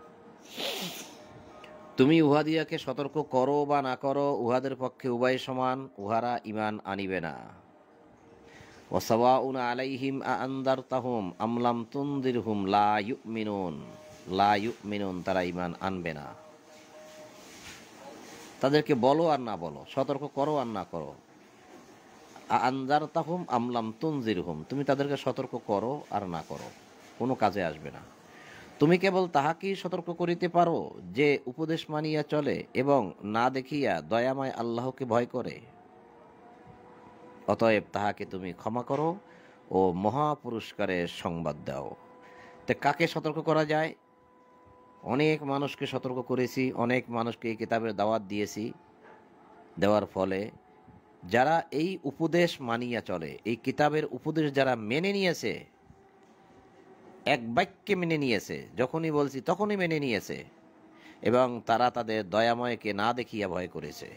তুমি উহাদিয়াকে সতর্ক করো বা না করো, উহাদের পক্ষে উভয় সমান, উহারা ঈমান আনিবে না। ওয়াসাওয়াউন আলাইহিম আনদারতাহুম আম লাম তুনদিরহুম লা ইউমিনুন, লা ইউমিনুন, তারা ঈমান আনবে না। তাদেরকে বলো আর না বলো, সতর্ক করো আর না করো, আনজারতাহুম আম লাম তুনজিরহুম, তুমি তাদেরকে সতর্ক করো আর না করো, কোনো কাজে আসবে না। তুমি কেবল তাহাকেই সতর্ক করিতে পারো যে উপদেশ মানিয়া চলে এবং না দেখিয়া দয়াময় আল্লাহকে ভয় করে। অতএব তাহাকে তুমি ক্ষমা করো ও মহাপুরস্কারের সংবাদ দাও। তে কাকে সতর্ক করা যায়? অনেক মানুষকে সতর্ক করেছি, অনেক মানুষকে এই কিতাবের দাওয়াত দিয়েছি, দেওয়ার ফলে যারা এই উপদেশ মানিয়া চলে, এই কিতাবের উপদেশ যারা মেনে নিয়েছে, এক বাক্যে মেনে নিয়েছে, যখনই বলছি তখনই মেনে নিয়েছে, এবং তারা তাদের দয়াময়কে না দেখিয়া ভয় করেছে।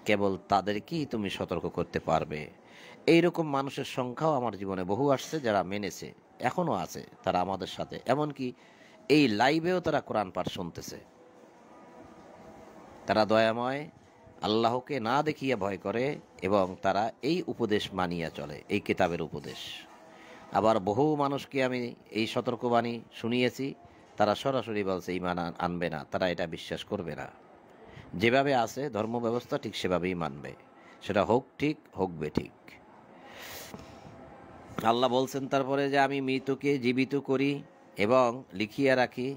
কেবল তাদেরকেই তুমি সতর্ক করতে পারবে। এইরকম মানুষের সংখ্যাও আমার জীবনে বহু আসছে, যারা মেনেছে, এখনো আছে তারা আমাদের সাথে, এমনকি এই লাইভেও তারা কোরআন পাঠ শুনতেছে। তারা দয়াময়, আল্লাহকে না দেখিয়া ভয় করে এবং তারা এই উপদেশ মানিয়া চলে, এই কিতাবের উপদেশ। আবার বহু মানুষকে আমি এই সতর্কবাণী শুনিয়েছি, তারা সরাসরি বলছে ঈমান আনবে না, তারা এটা বিশ্বাস করবে না। যেভাবে আছে ধর্ম ব্যবস্থা ঠিক সেভাবেই মানবে, সেটা হোক ঠিক হোক বেঠিক। আল্লাহ বলছেন তারপরে যে আমি মৃতকে জীবিত করি এবং লিখিয়া রাখি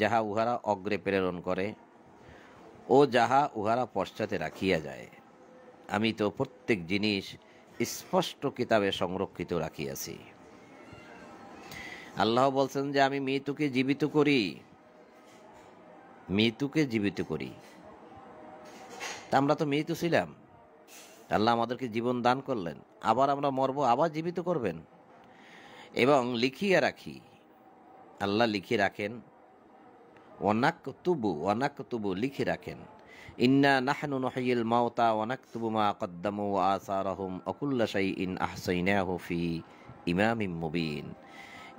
যাহা উহারা অগ্রে প্রেরণ করে ও যাহা উহারা পশ্চাতে রাখিয়া যায়। আমি তো প্রত্যেক জিনিস স্পষ্ট কিতাবে সংরক্ষিত রাখিয়াছি। আল্লাহ বলছেন যে আমি মৃতকে জীবিত করি, মৃতকে জীবিত করি। তা আমরা তো মৃত ছিলাম, আল্লাহ আমাদেরকে জীবন দান করলেন, আবার আমরা মরবো, আবার জীবিত করবেন। এবং লিখিয়া রাখি, আল্লাহ লিখে রাখেন। ওয়ানাকতুবু লিখে রাখেন। ইন্না নাহনু নুহয়িল মাউতা ওয়ানাকতুবু মা কদ্দামু ওয়া আসারাহুম ওয়া কুল্লা শাইইন আহসাইনাহু ফি ইমামিম মুবিন।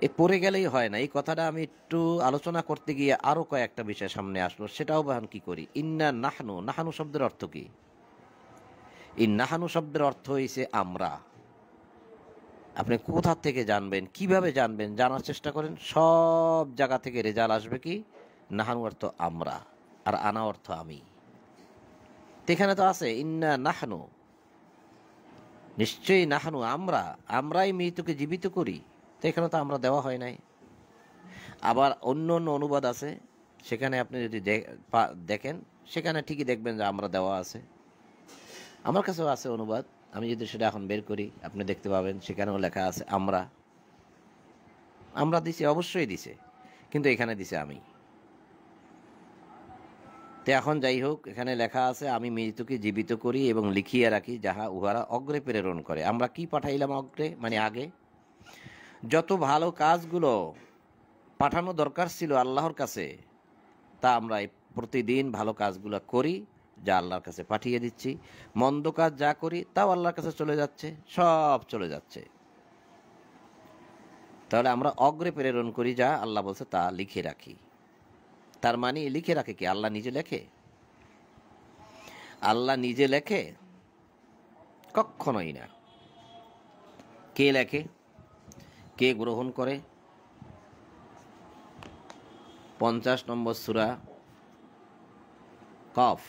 এ পড়ে গেলেই হয় না, এই কথাটা আমি একটু আলোচনা করতে গিয়ে আরো কয়েকটা বিষয় সামনে আসলো, সেটাও বহন কি করি। ইন্না নাহনু, নাহানু শব্দের অর্থ কি? এই নাহানু শব্দের অর্থ হইছে আমরা। আপনি কোথা থেকে জানবেন, কিভাবে জানবেন, জানার চেষ্টা করেন, সব জায়গা থেকে রেজাল্ট আসবে কি নাহানু অর্থ আমরা, আর আনা অর্থ আমি। তো এখানে তো আছে ইন্না নাহানু, নিশ্চয়ই নাহানু আমরা, আমরাই মৃতকে জীবিত করি। তো এখানে তো আমরা দেওয়া হয় নাই। আবার অন্য অন্য অনুবাদ আছে, সেখানে আপনি যদি দেখেন সেখানে ঠিকই দেখবেন যে আমরা দেওয়া আছে। আমার কাছেও আছে অনুবাদ, আমি যদি সেটা এখন বের করি আপনি দেখতে পাবেন সেখানেও লেখা আছে আমরা। আমরা দিছি, অবশ্যই দিছে, কিন্তু এখানে দিছে আমি। তো এখন যাই হোক, এখানে লেখা আছে আমি মৃতকে জীবিত করি এবং লিখিয়া রাখি যাহা উহারা অগ্রে প্রেরণ করে। আমরা কি পাঠাইলাম অগ্রে, মানে আগে? যত ভালো কাজগুলো পাঠানো দরকার ছিল আল্লাহর কাছে, তা আমরা প্রতিদিন ভালো কাজগুলো করি, যা আল্লাহর কাছে পাঠিয়ে দিচ্ছি। মন্দ কাজ যা করি তাও আল্লাহর কাছে চলে যাচ্ছে, সব চলে যাচ্ছে। তাহলে আমরা অগ্রে প্রেরণ করি যা আল্লাহ বলছে তা লিখে রাখি। তার মানে লিখে রাখে কি? আল্লাহ নিজে লেখে? আল্লাহ নিজে লেখে? কখনোই না। কে লেখে? কে গ্রহণ করে? 50 নম্বর সূরা কফ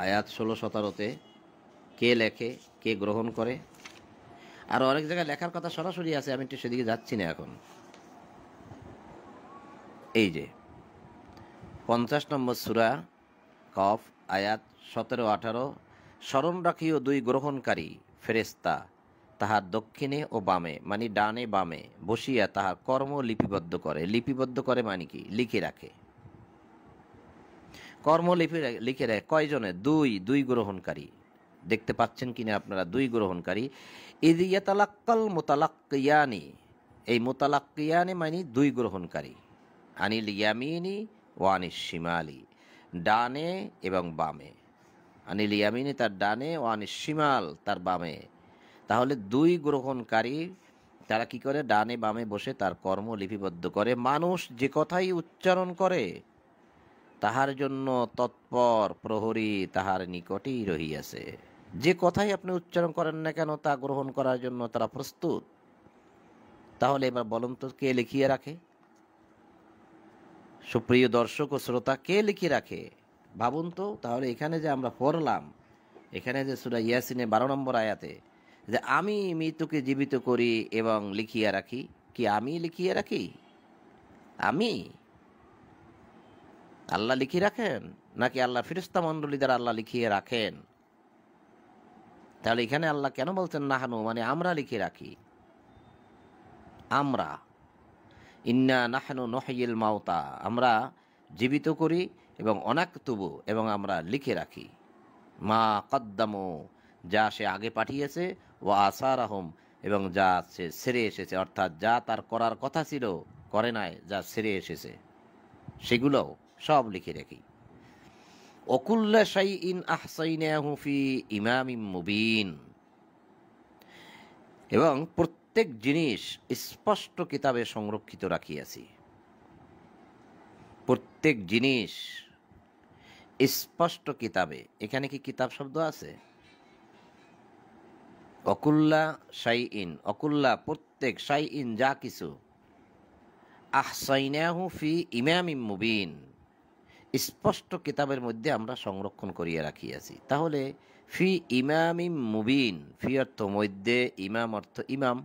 আয়াত 16-17-তে কে লেখে, কে গ্রহণ করে? আর অনেক জায়গায় লেখার কথা সরাসরি আছে, আমি একটু সেদিকে যাচ্ছি না এখন। এই যে 50 নম্বর সূরা কফ আয়াত 17-18, স্মরণ রাখিও দুই গ্রহণকারী ফেরেশতা তাহার দক্ষিণে ও বামে, মানে ডানে বামে বসিয়া তাহার কর্ম লিপিবদ্ধ করে। লিপিবদ্ধ করে মানে কি? লিখে রাখে। কর্ম লিখে রাখে কয়জনে? দুই গ্রহণকারী। দেখতে পাচ্ছেন কিনা আপনারা? দুই গ্রহণকারী। ইয ইয়াতালাক্কাল মুতালাক্কিয়ানি, এই মুতালাক্কিয়ানি মানে দুই গ্রহণকারী। আনিল ইয়ামিনি ওয়া আনিশ শিমালি, ডানে এবং বামে। আনিল ইয়ামিনি তার ডানে, ও আনিশ শিমাল তার বামে। তাহলে দুই গ্রহণকারী, তারা কি করে? ডানে বামে বসে তার কর্ম লিপিবদ্ধ করে। মানুষ যে কথাই উচ্চারণ করে তাহার জন্য তৎপর প্রহরী তাহার নিকটেই রহিয়াছে। যে কথাই আপনি উচ্চারণ করেন না কেন, তা গ্রহণ করার জন্য তারা প্রস্তুত। তাহলে এবার বলুন তো, কে লিখিয়ে রাখে? সুপ্রিয় দর্শক ও শ্রোতা, কে লিখিয়ে রাখে? ভাবুন তো। তাহলে এখানে যে আমরা পড়লাম, এখানে যে সূরা ইয়াসিনে 12 নম্বর আয়াতে যে আমি মৃত্যুকে জীবিত করি এবং লিখিয়ে রাখি, কি আমি লিখিয়ে রাখি? আমি? আল্লাহ লিখিয়ে রাখেন নাকি আল্লাহ ফেরেশতা মণ্ডলী দ্বারা আল্লাহ লিখিয়ে রাখেন? তাহলে এখানে আল্লাহ কেন বলছেন নাহানু, মানে আমরা লিখে রাখি? আমরা, ইন্না নাহনু নুহয়িল মাউতা, আমরা জীবিত করি এবং অনাকতুবু, এবং আমরা লিখে রাখি মা কদ্দামু, যা সে আগে পাঠিয়েছে, ওয়া আসারাহুম, এবং যা সে সেরে এসেছে, অর্থাৎ যা তার করার কথা ছিল করে নাই, যা সেরে এসেছে সেগুলোও সব লিখে রাখি। ওয়াকুল্লা শাইইন আহসাইনাহু ফি ইমামিম মুবিন, এবং প্রত্যেক জিনিস স্পষ্ট কিতাবে সংরক্ষিত রাখিয়াছি। প্রত্যেক জিনিস স্পষ্ট কিতাবে, এখানে কি কিতাব শব্দ আছে? অকুল্লা শাইইন, অকুল্লা প্রত্যেক, শাইইন যা কিছু, আহসাইনাহু ফি ইমামিম মুবিন স্পষ্ট কিতাবের মধ্যে আমরা সংরক্ষণ করিয়া রাখিয়াছি। তাহলে ফি ইমামিম মুবিন, ফি অর্থ মধ্যে, ইমাম অর্থ ইমাম,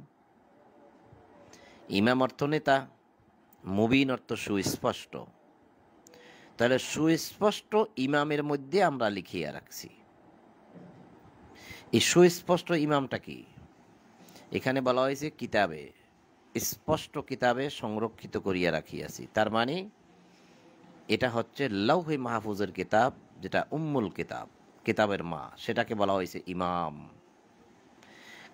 ইমাম অর্থ নেতা, মুবিন অর্থ সুস্পষ্ট। তাহলে সুস্পষ্ট ইমামের মধ্যে আমরা লিখিয়া রাখছি। এই সুস্পষ্ট ইমামটা কি? এখানে বলা হয়েছে কিতাবে, স্পষ্ট কিতাবে সংরক্ষিত করিয়া রাখিয়াছি। তার মানে এটা হচ্ছে লৌহে মাহফুজের কিতাব, যেটা উম্মুল কিতাব, কিতাবের মা, সেটাকে বলা হয়েছে ইমাম।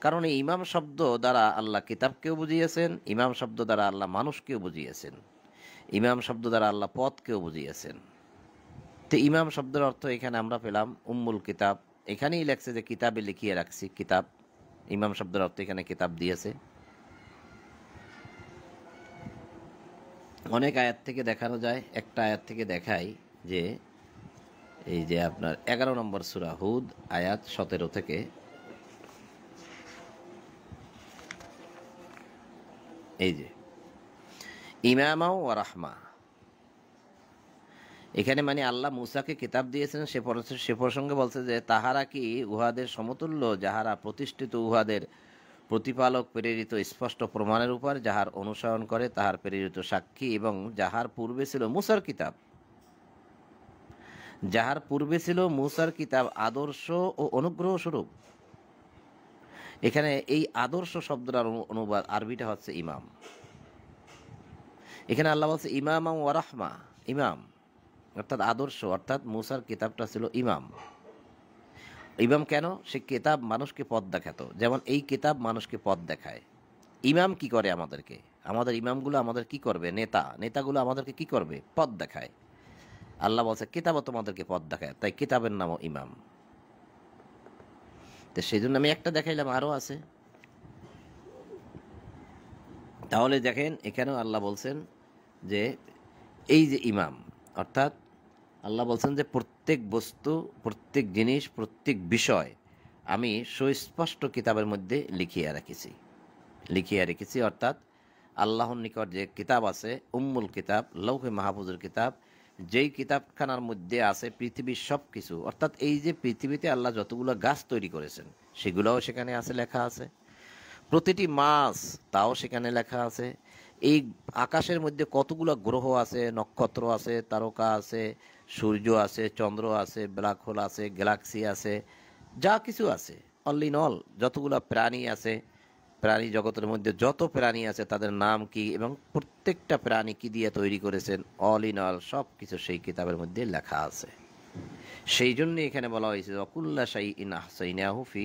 কারণ এই ইমাম শব্দ দ্বারা আল্লাহ কিতাবকেও বুঝিয়েছেন, ইমাম শব্দ দ্বারা আল্লাহ মানুষকেও বুঝিয়েছেন, ইমাম শব্দ দ্বারা আল্লাহ পথকেও বুঝিয়েছেন। তো ইমাম শব্দের অর্থ এখানে আমরা পেলাম উম্মুল কিতাব। এখানেই লেখছে যে কিতাবে লিখিয়ে রাখছি কিতাব, ইমাম শব্দের অর্থ এখানে কিতাব দিয়েছে। অনেক আয়াত থেকে দেখানো যায়, একটা আয়াত থেকে দেখাই যে এই যে আপনার 11 নম্বর সূরা হুদ আয়াত 17 থেকে, এই যে ইমামা ওয়া রাহমা, এখানে মানে আল্লাহ মূসাকে কিতাব দিয়েছেন, সে প্রসঙ্গে বলছে যে তাহারা কি উহাদের সমতুল্য, যাহারা প্রতিষ্ঠিত উহাদের প্রতিপালক প্রেরিত স্পষ্ট প্রমাণের উপর, যাহার অনুসরণ করে তাহার প্রেরিত সাক্ষী, এবং যাহার পূর্বে ছিল মূসার কিতাব, যাহার পূর্বে ছিল মূসার কিতাব আদর্শ ও অনুগ্রহ স্বরূপ। এখানে এই আদর্শ শব্দটার অনুবাদ আরবিটা হচ্ছে ইমাম। এখানে আল্লাহ বলছে ইমাম ওয়া রাহমা, ইমাম অর্থাৎ আদর্শ, অর্থাৎ মূসার কিতাবটা ছিল ইমাম। ইমাম কেন? সে কিতাব মানুষকে পথ দেখাতো, যেমন এই কিতাব মানুষকে পথ দেখায়। ইমাম কি করে আমাদেরকে? আমাদের ইমামগুলো আমাদের কি করবে? নেতাগুলো আমাদেরকে কি করবে? পথ দেখায়। আল্লাহ বলছে কিতাবও তোমাদেরকে পথ দেখায়, তাই কিতাবের নামও ইমাম। তো সেই জন্য আমি একটা দেখাইলাম, আরও আছে। তাহলে দেখেন এখানেও আল্লাহ বলছেন যে এই যে ইমাম, অর্থাৎ আল্লাহ বলছেন যে প্রত্যেক বস্তু, প্রত্যেক জিনিস, প্রত্যেক বিষয় আমি সুস্পষ্ট কিতাবের মধ্যে লিখিয়া রেখেছি। অর্থাৎ আল্লাহর নিকট যে কিতাব আছে, উম্মুল কিতাব, লৌহে মাহফুজের কিতাব, যেই কিতাবখানার মধ্যে আছে পৃথিবীর সব কিছু, অর্থাৎ এই যে পৃথিবীতে আল্লাহ যতগুলো গাছ তৈরি করেছেন সেগুলোও সেখানে আছে, লেখা আছে। প্রতিটি মাছ তাও সেখানে লেখা আছে। এই আকাশের মধ্যে কতগুলো গ্রহ আছে, নক্ষত্র আছে, তারকা আছে, সূর্য আছে, চন্দ্র আছে, ব্ল্যাক হোল আছে, গ্যালাক্সি আছে, যা কিছু আছে, অল ইন অল যতগুলো প্রাণী আছে, প্রাণী জগতের মধ্যে যত প্রাণী আছে তাদের নাম কি এবং প্রত্যেকটা প্রাণী কি দিয়ে তৈরি করেছেন, অল ইন অল সব কিছু সেই কিতাবের মধ্যে লেখা আছে। সেই জন্য এখানে বলা হয়েছে ওয়াকুল্লা শাইইন আহসাইনাহু ফি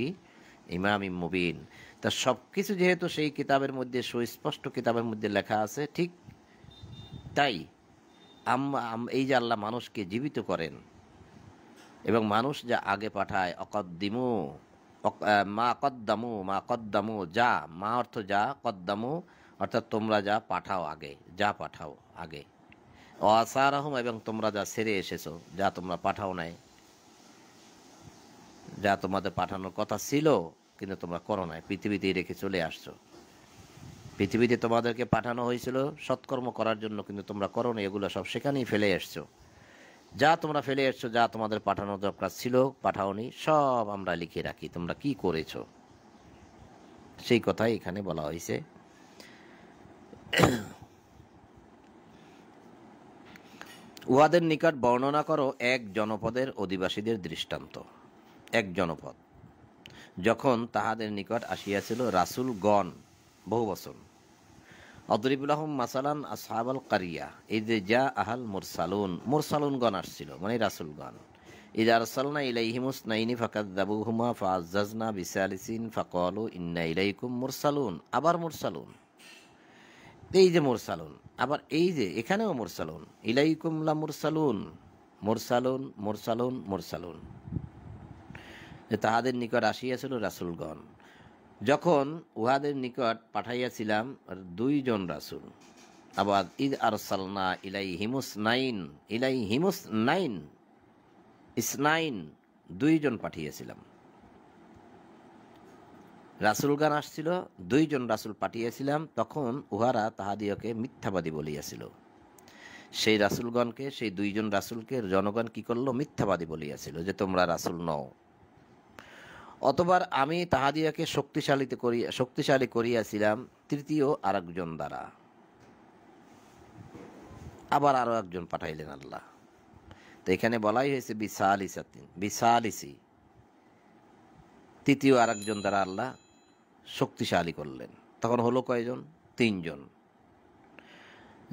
ইমামিম মুবিন। তা সব কিছু যেহেতু সেই কিতাবের মধ্যে, সুস্পষ্ট কিতাবের মধ্যে লেখা আছে, ঠিক তাই এই যে আল্লাহ মানুষকে জীবিত করেন এবং মানুষ যা আগে পাঠায়, অকদ্দিমু মা কদ্দামু, যা, মা অর্থ যা, কদ্দামু অর্থাৎ তোমরা যা পাঠাও আগে, যা পাঠাও আগে, আসারাহুম এবং তোমরা যা ছেড়ে এসেছো, যা তোমরা পাঠাও নাই, যা তোমাদের পাঠানোর কথা ছিল কিন্তু তোমরা করো নাই, পৃথিবীতেই রেখে চলে আসছো। পৃথিবীতে তোমাদেরকে পাঠানো হয়েছিল সৎকর্ম করার জন্য, কিন্তু তোমরা করো না, এগুলো সব সেখানেই ফেলে এসছো। যা তোমরা ফেলে এসছো, যা তোমাদের পাঠানো দরকার ছিল পাঠাওনি, সব আমরা লিখে রাখি, তোমরা কি করেছো সেই কথাই এখানে বলা হয়েছে। উহাদের নিকট বর্ণনা করো এক জনপদের অধিবাসীদের দৃষ্টান্ত। এক জনপদ যখন তাহাদের নিকট আসিয়াছিল রাসূলগণ বহু বছর, অদরিবুলাহুম মাসালান আসহাবাল কারিয়া, এই যে যা আহাল মুরসালুনগণ আসছিল মানে রাসূলগণ, ইযা আরসালনা ইলাইহিমুস নাইনি ফাকাযযাবুহুমা ফাআজ্জাজনা বিসালিসিন ফাকালু ইন্না ইলাইকুম মুরসালুন। আবার মুরসালুন, এই যে মুরসালুন, আবার এই যে এখানেও মুরসালুন, ইলাইকুম লা মুরসালুন, মুরসালুন মুরসালুন মুরসালুন, যে তাহাদের নিকট আসিয়াছিল রাসূলগণ। যখন উহাদের নিকট পাঠাইয়াছিলাম 2 জন রাসূল, আবার ঈদ আরসালনা ইলাইহিমুস নাইন ইসনাইন, 2 জন পাঠিয়েছিলাম। রাসূলগণ আসছিল, 2 জন রাসূল পাঠিয়েছিলাম, তখন উহারা তাহাদিওকে মিথ্যাবাদী বলিয়াছিল। সেই রাসূলগণকে, সেই 2 জন রাসূলকে জনগণ কি করল? মিথ্যাবাদী বলিয়াছিল, যে তোমরা রাসূল নও। অতবার আমি তাহাদিয়াকে শক্তিশালী করিয়াছিলাম 3য় আরেকজন দ্বারা, আবার আরো একজন পাঠাইলেন আল্লাহ। তো এখানে বলাই হয়েছে বিসালিসি, 3য় আরেকজন দ্বারা আল্লাহ শক্তিশালী করলেন। তখন হলো কয়জন? 3 জন।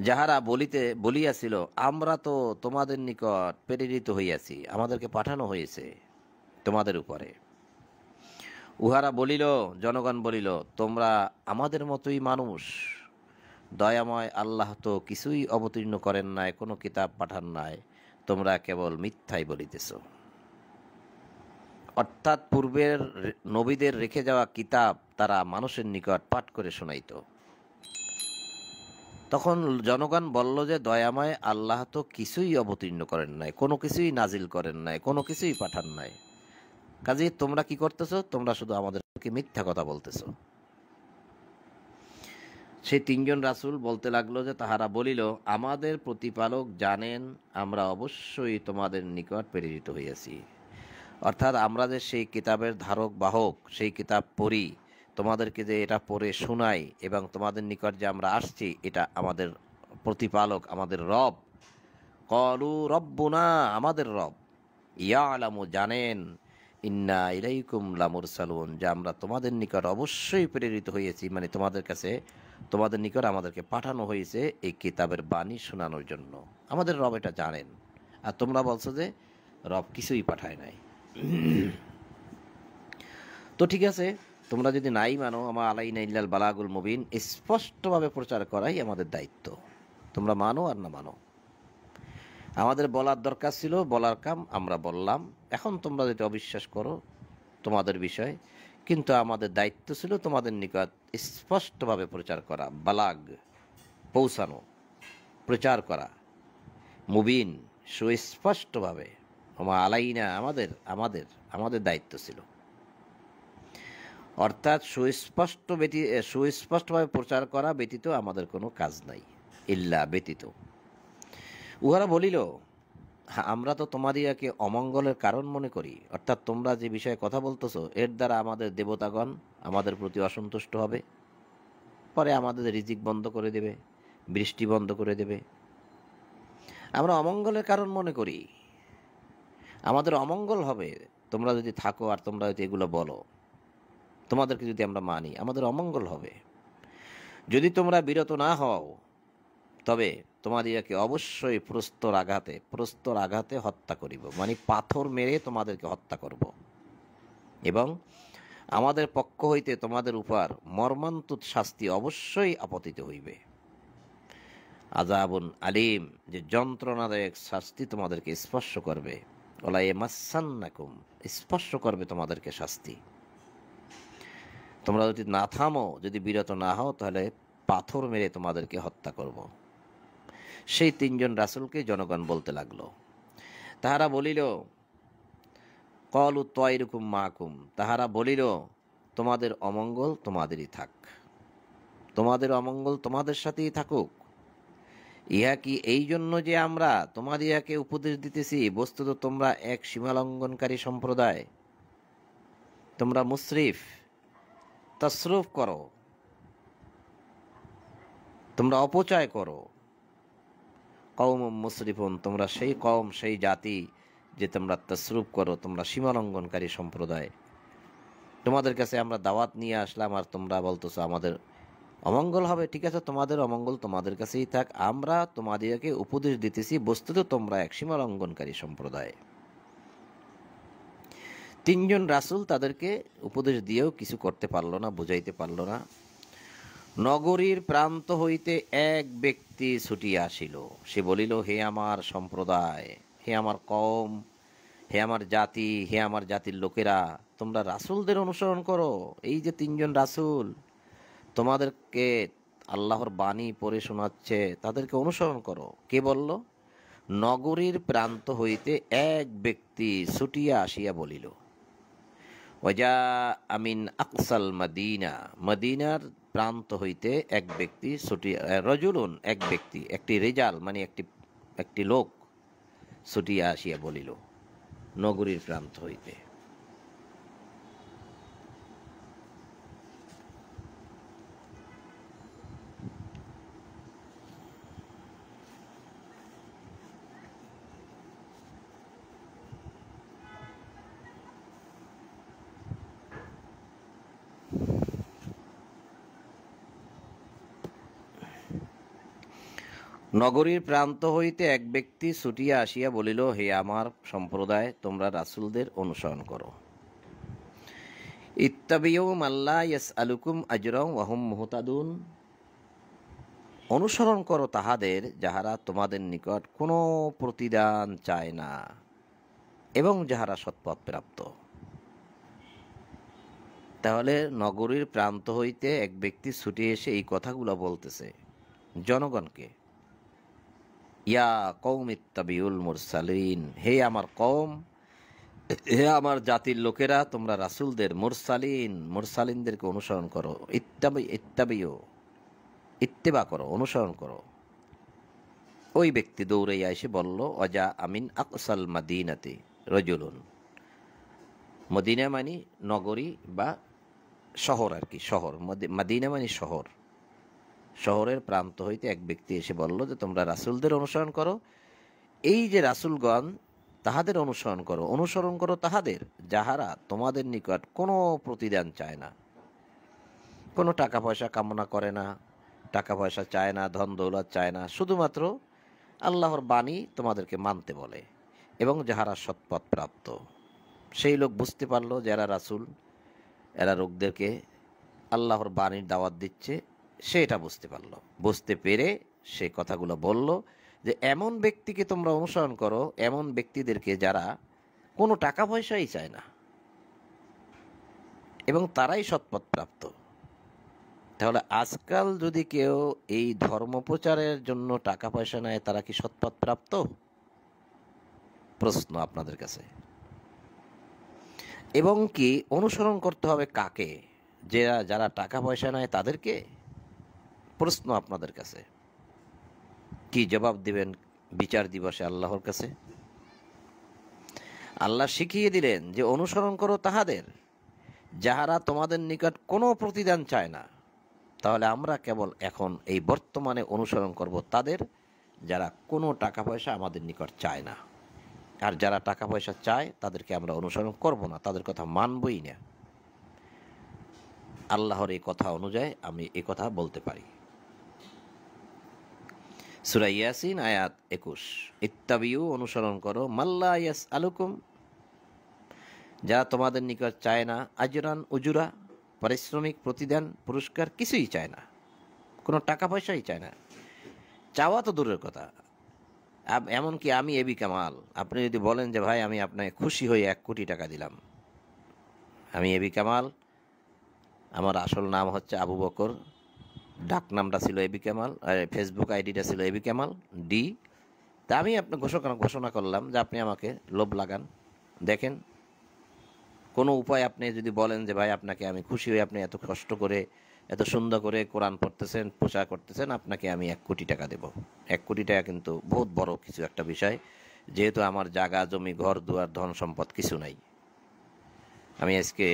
যাহারা বলিয়াছিল আমরা তো তোমাদের নিকট প্রেরিত হইয়াছি, আমাদেরকে পাঠানো হয়েছে তোমাদের উপরে। উহারা বলিল, জনগণ বলিল, তোমরা আমাদের মতোই মানুষ, দয়াময় আল্লাহ তো কিছুই অবতীর্ণ করেন নাই, কোনো কিতাব পাঠান নাই, তোমরা কেবল মিথ্যাই বলিতেছ। অর্থাৎ পূর্বের নবীদের রেখে যাওয়া কিতাব তারা মানুষের নিকট পাঠ করে শোনাইত। তখন জনগণ বলল যে দয়াময় আল্লাহ তো কিছুই অবতীর্ণ করেন নাই, কোনো কিছুই নাজিল করেন নাই, কোনো কিছুই পাঠান নাই, কাজেই তোমরা কি করতেছ? তোমরা শুধু আমাদেরকে মিথ্যা কথা বলতেছ। সেই 3 জন রাসূল বলতে লাগলো যে তাহারা বলিল, আমাদের প্রতিপালক জানেন আমরা অবশ্যই তোমাদের নিকট প্রেরিত হইয়াছি। অর্থাৎ আমরা যে সেই কিতাবের ধারক বাহক, সেই কিতাব পড়ি, তোমাদেরকে যে এটা পড়ে শোনাই, এবং তোমাদের নিকট যে আমরা আসছি, এটা আমাদের প্রতিপালক, আমাদের রব। ক্বালু রব্বুনা, আমাদের রব। ইয়ালামু, জানেন, ইন্না ইলাইকুম লামুরসালুন, যে আমরা তোমাদের নিকট অবশ্যই প্রেরিত হয়েছি, মানে তোমাদের কাছে, তোমাদের নিকট আমাদেরকে পাঠানো হয়েছে এই কিতাবের বাণী শোনানোর জন্য। আমাদের রব এটা জানেন, আর তোমরা বলছো যে রব কিছুই পাঠায় নাই। তো ঠিক আছে, তোমরা যদি নাই মানো, আমা আলাইনা ইল্লাল বালাগুল মুবিন, স্পষ্টভাবে প্রচার করাই আমাদের দায়িত্ব। তোমরা মানো আর না মানো, আমাদের বলার দরকার ছিল, বলার কাম আমরা বললাম। এখন তোমরা যদি অবিশ্বাস করো তোমাদের বিষয়, কিন্তু আমাদের দায়িত্ব ছিল তোমাদের নিকট স্পষ্টভাবে প্রচার করা, বালাগ, পৌঁছানো, প্রচার করা, মুবিন, সুস্পষ্টভাবে। আমা আলাইনা, আমাদের দায়িত্ব ছিল। অর্থাৎ সুস্পষ্টভাবে প্রচার করা ব্যতীত আমাদের কোনো কাজ নাই, ইল্লা ব্যতীত। উহারা বলিল, আমরা তো তোমাদিয়াকে অমঙ্গলের কারণ মনে করি, অর্থাৎ তোমরা যে বিষয়ে কথা বলতেছো এর দ্বারা আমাদের দেবতাগণ আমাদের প্রতি অসন্তুষ্ট হবে, পরে আমাদের রিজিক বন্ধ করে দেবে, বৃষ্টি বন্ধ করে দেবে। আমরা অমঙ্গলের কারণ মনে করি, আমাদের অমঙ্গল হবে তোমরা যদি থাকো, আর তোমরা যদি এগুলো বলো, তোমাদেরকে যদি আমরা মানি, আমাদের অমঙ্গল হবে। যদি তোমরা বিরত না হও, তবে তোমাদিয়াকে অবশ্যই প্রস্তর আঘাতে হত্যা করিব, মানে পাথর মেরে তোমাদেরকে হত্যা করব, এবং আমাদের পক্ষ হইতে তোমাদের উপর মর্মান্তুদ শাস্তি অবশ্যই আপতিত হইবে। আযাবুন আলিম, যে যন্ত্রণাদায়ক শাস্তি তোমাদেরকে স্পর্শ করবে। ওলা ইয়ামাসসান্নাকুম, স্পর্শ করবে তোমাদেরকে শাস্তি। তোমরা যদি না থামো, যদি বিরত না হও, তাহলে পাথর মেরে তোমাদেরকে হত্যা করব। সেই 3 জন রাসূলকে জনগণ বলতে লাগলো। তাহারা বলিল, ক্বালু তায়রুকুম মাকুম, তাহারা বলিল তোমাদের অমঙ্গল তোমাদেরই থাক, তোমাদের অমঙ্গল তোমাদের সাথেই থাকুক। ইহা কি এই জন্য যে আমরা তোমাদিয়াকে উপদেশ দিতেছি, বস্তুত তোমরা এক সীমালঙ্ঘনকারী সম্প্রদায়, তোমরা মুসরিফ, তসরুফ করো, তোমরা অপচয় করো। কওম মুসরিফুন, তোমরা সেই কওম, সেই জাতি যে তোমরা তসরুফ করো, তোমরা সীমালঙ্ঘনকারী সম্প্রদায়। তোমাদের কাছে আমরা দাওয়াত নিয়ে আসলাম, আর তোমরা বলতেছো আমাদের অমঙ্গল হবে। ঠিক আছে, তোমাদের অমঙ্গল তোমাদের কাছেই থাক, আমরা তোমাদেরকে উপদেশ দিতেছি, বস্তুত তোমরা এক সীমালঙ্ঘনকারী সম্প্রদায়। 3 জন রাসূল তাদেরকে উপদেশ দিয়েও কিছু করতে পারল না, বুঝাইতে পারল না। নগরীর প্রান্ত হইতে এক ব্যক্তি ছুটিয়া আসিল। সে বলিল, হে আমার সম্প্রদায়, হে আমার কওম, হে আমার জাতি, হে আমার জাতির লোকেরা, তোমরা রাসূলদের অনুসরণ করো। এই যে তিনজন রাসূল তোমাদেরকে আল্লাহর বাণী পড়ে শোনাচ্ছে, তাদেরকে অনুসরণ করো। কে বলল? নগরীর প্রান্ত হইতে এক ব্যক্তি ছুটিয়া আসিয়া বলিল, ওয়াজা আমিন আকসাল মাদিনা, মদিনার প্রান্ত হইতে এক ব্যক্তি ছুটিয়া, রজুলুন এক ব্যক্তি, একটি রেজাল মানে একটি লোক ছুটিয়া আসিয়া বলিল নগরীর প্রান্ত হইতে। নগরীর প্রান্ত হইতে এক ব্যক্তি ছুটিয়া আসিয়া বলিল, হে আমার সম্প্রদায়, তোমরা রাসূলদের অনুসরণ করো। ইত্তাবিউ মাল্লা ইয়াসআলুকুম আজরাও ওয়া হুম মুহতাদুন, অনুসরণ করো তাহাদের যাহারা তোমাদের নিকট কোনো প্রতিদান চায় না এবং যাহারা সৎপথ প্রাপ্ত। তাহলে নগরীর প্রান্ত হইতে এক ব্যক্তি ছুটে এসে এই কথাগুলো বলতেছে জনগণকে, ইয়া কওম ইত্তাবিউল মুরসালিন, হে আমার কওম, হে আমার জাতির লোকেরা, তোমরা রাসূলদের, মুরসালিনদেরকে অনুসরণ করো। ইত্তাবিউ, ইত্তেবা করো, অনুসরণ করো। ওই ব্যক্তি দৌড়াইয়া এসে বলল, ওয়াজা আমিন আকসাল মাদিনাতে রজুলুন, মদিনা মানে নগরী বা শহর আর কি, শহর, মাদিনা মানে শহর, শহরের প্রান্ত হইতে এক ব্যক্তি এসে বলল যে তোমরা রাসূলদের অনুসরণ করো। এই যে রাসূলগণ, তাহাদের অনুসরণ করো তাহাদের যাহারা তোমাদের নিকট কোনো প্রতিদান চায় না, কোনো টাকা পয়সা কামনা করে না, টাকা পয়সা চায় না, ধন দৌলত চায় না, শুধুমাত্র আল্লাহর বাণী তোমাদেরকে মানতে বলে এবং যাহারা সৎপথ প্রাপ্ত। সেই লোক বুঝতে পারলো যারা রাসূল, এরা লোকদেরকে আল্লাহর বাণীর দাওয়াত দিচ্ছে, সে এটা বুঝতে পারলো। বুঝতে পেরে সে কথাগুলো বলল যে এমন ব্যক্তিকে তোমরা অনুসরণ করো, এমন ব্যক্তিদেরকে যারা কোনো টাকা পয়সাই চায় না এবং তারাই সৎপথ প্রাপ্ত। তাহলে আজকাল যদি কেউ এই ধর্ম প্রচারের জন্য টাকা পয়সা নেয়, তারা কি সৎপথ প্রাপ্ত? প্রশ্ন আপনাদের কাছে। এবং কি অনুসরণ করতে হবে কাকে? যারা টাকা পয়সা নেয় তাদেরকে? প্রশ্ন আপনাদের কাছে। কি জবাব দিবেন বিচার দিবসে আল্লাহর কাছে? আল্লাহ শিখিয়ে দিলেন যে অনুসরণ করো তাহাদের যাহারা তোমাদের নিকট কোনো প্রতিদান চায় না। তাহলে আমরা কেবল এখন এই বর্তমানে অনুসরণ করব তাদের যারা কোনো টাকা পয়সা আমাদের নিকট চায় না। আর যারা টাকা পয়সা চায় তাদেরকে আমরা অনুসরণ করব না, তাদের কথা মানবই না। আল্লাহর এই কথা অনুযায়ী আমি এই কথা বলতে পারি। সূরা ইয়াসিন আয়াত 21, ইত্তাবিউ, অনুসরণ করো, মাল্লা ইয়াসআলুকুম, যারা তোমাদের নিকট চায় না, আজরান, উজুরা, পারিশ্রমিক, প্রতিদান, পুরস্কার, কিছুই চায় না, কোনো টাকা পয়সাই চায় না। চাওয়া তো দূরের কথা, এমনকি আমি এবি কামাল, আপনি যদি বলেন যে ভাই আমি আপনাকে খুশি হয়ে 1 কোটি টাকা দিলাম, আমি এবি কামাল, আমার আসল নাম হচ্ছে আবু বকর, ডাক নামটা ছিল এবি কামাল, আর ফেসবুক আইডিটা ছিল এবি কামাল ডি, তা আমি আপনার ঘোষণা করলাম যে আপনি আমাকে লোভ লাগান, দেখেন কোনো উপায় আপনি যদি বলেন যে ভাই আপনাকে আমি খুশি হয়ে, আপনি এত কষ্ট করে এত সুন্দর করে কোরআন পড়তেছেন, প্রচার করতেছেন, আপনাকে আমি 1 কোটি টাকা দেব। 1 কোটি টাকা কিন্তু বহুত বড় কিছু একটা বিষয়, যেহেতু আমার জায়গা জমি ঘর দুয়ার ধন সম্পদ কিছু নাই। আমি আজকে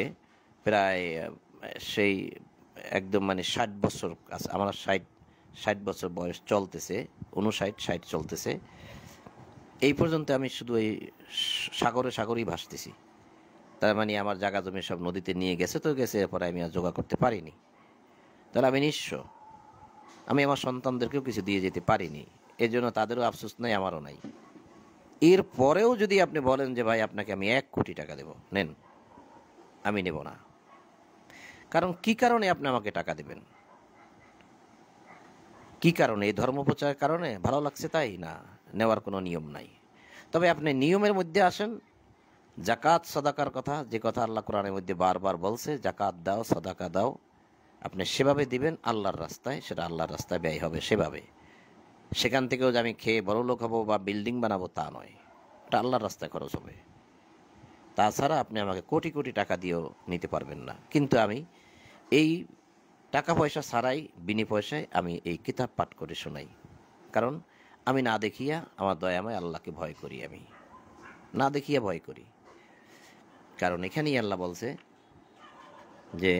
প্রায় সেই একদম মানে 60 বছর, আমার 60 বছর বয়স চলতেছে, 59-60 চলতেছে। এই পর্যন্ত আমি শুধু এই সাগরেই ভাসতেছি। তার মানে আমার জায়গা জমি সব নদীতে নিয়ে গেছে তো গেছে, এরপরে আমি আর জোগাড় করতে পারিনি। তাহলে আমি নিঃস্ব, আমি আমার সন্তানদেরকেও কিছু দিয়ে যেতে পারিনি, এর জন্য তাদেরও আফসোস নাই, আমারও নাই। এরপরেও যদি আপনি বলেন যে ভাই আপনাকে আমি 1 কোটি টাকা দেব, নেন, আমি নেব না। কারণ কি কারণে আপনি আমাকে টাকা দেবেন? কি কারণে? এই ধর্ম প্রচারের কারণে ভালো লাগছে তাই? না, নেওয়ার কোনো নিয়ম নাই। তবে আপনি নিয়মের মধ্যে আসেন। জাকাত সাদাকার কথা, যে কথা আল্লাহ কোরআনের মধ্যে বারবার বলছে, জাকাত দাও, সাদাকা দাও, আপনি সেভাবে দিবেন আল্লাহর রাস্তায়, সেটা আল্লাহর রাস্তায় ব্যয় হবে সেভাবে। সেখান থেকেও যে আমি খেয়ে বড়লোক হবো বা বিল্ডিং বানাবো তা নয়, এটা আল্লাহর রাস্তায় খরচ হবে। তাছাড়া আপনি আমাকে কোটি কোটি টাকা দিয়েও নিতে পারবেন না। কিন্তু আমি এই টাকা পয়সা ছাড়াই বিনি পয়সায় আমি এই কিতাব পাঠ করে শোনাই, কারণ আমি না দেখিয়া আমার দয়াময় আল্লাহকে ভয় করি, আমি না দেখিয়া ভয় করি। কারণ এখানেই আল্লাহ বলছে যে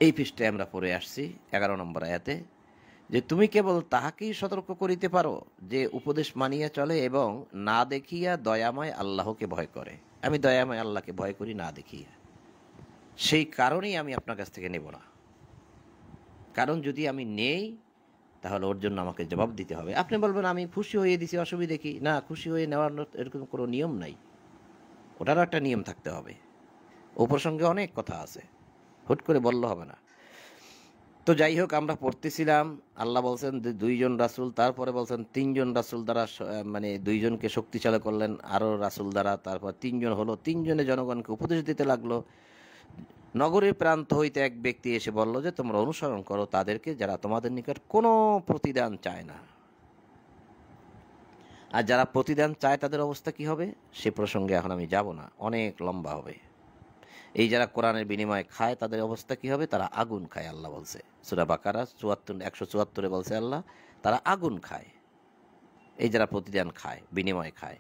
এই পৃষ্ঠায় আমরা পড়ে আসছি 11 নম্বর আয়াতে, যে তুমি কেবল তাহাকেই সতর্ক করিতে পারো যে উপদেশ মানিয়া চলে এবং না দেখিয়া দয়াময় আল্লাহকে ভয় করে। আমি দয়াময় আল্লাহকে ভয় করি না দেখিয়া, সেই কারণেই আমি আপনার কাছ থেকে নেব না। কারণ যদি আমি নেই তাহলে ওর জন্য আমাকে জবাব দিতে হবে। আপনি বলবেন আমি খুশি হয়ে দিছি, অসুবিধে কি? না, খুশি হয়ে নেওয়ার এরকম কোনো নিয়ম নাই, ওটারও একটা নিয়ম থাকতে হবে। ও প্রসঙ্গে অনেক কথা আছে, হুট করে বললে হবে না। তো যাই হোক, আমরা পড়তেছিলাম, আল্লাহ বলছেন যে 2 জন রাসূল, তারপরে বলছেন 3 জন রাসূল দ্বারা, মানে 2 জনকে শক্তিশালী করলেন আরও রাসূল দ্বারা, তারপর 3 জন হলো। 3 জনে জনগণকে উপদেশ দিতে লাগলো। নগরের প্রান্ত হইতে এক ব্যক্তি এসে বলল যে তোমরা অনুসরণ করো তাদেরকে যারা তোমাদের নিকট কোনো প্রতিদান চায় না। আর যারা প্রতিদান চায় তাদের অবস্থা কি হবে সে প্রসঙ্গে এখন আমি যাব না, অনেক লম্বা হবে। এই যারা কোরআনের বিনিময়ে খায় তাদের অবস্থা কি হবে? তারা আগুন খায়, আল্লাহ বলছে সূরা বাকারা 174 বলছে আল্লাহ, তারা আগুন খায়। এই যারা প্রতিদান খায়, বিনিময়ে খায়।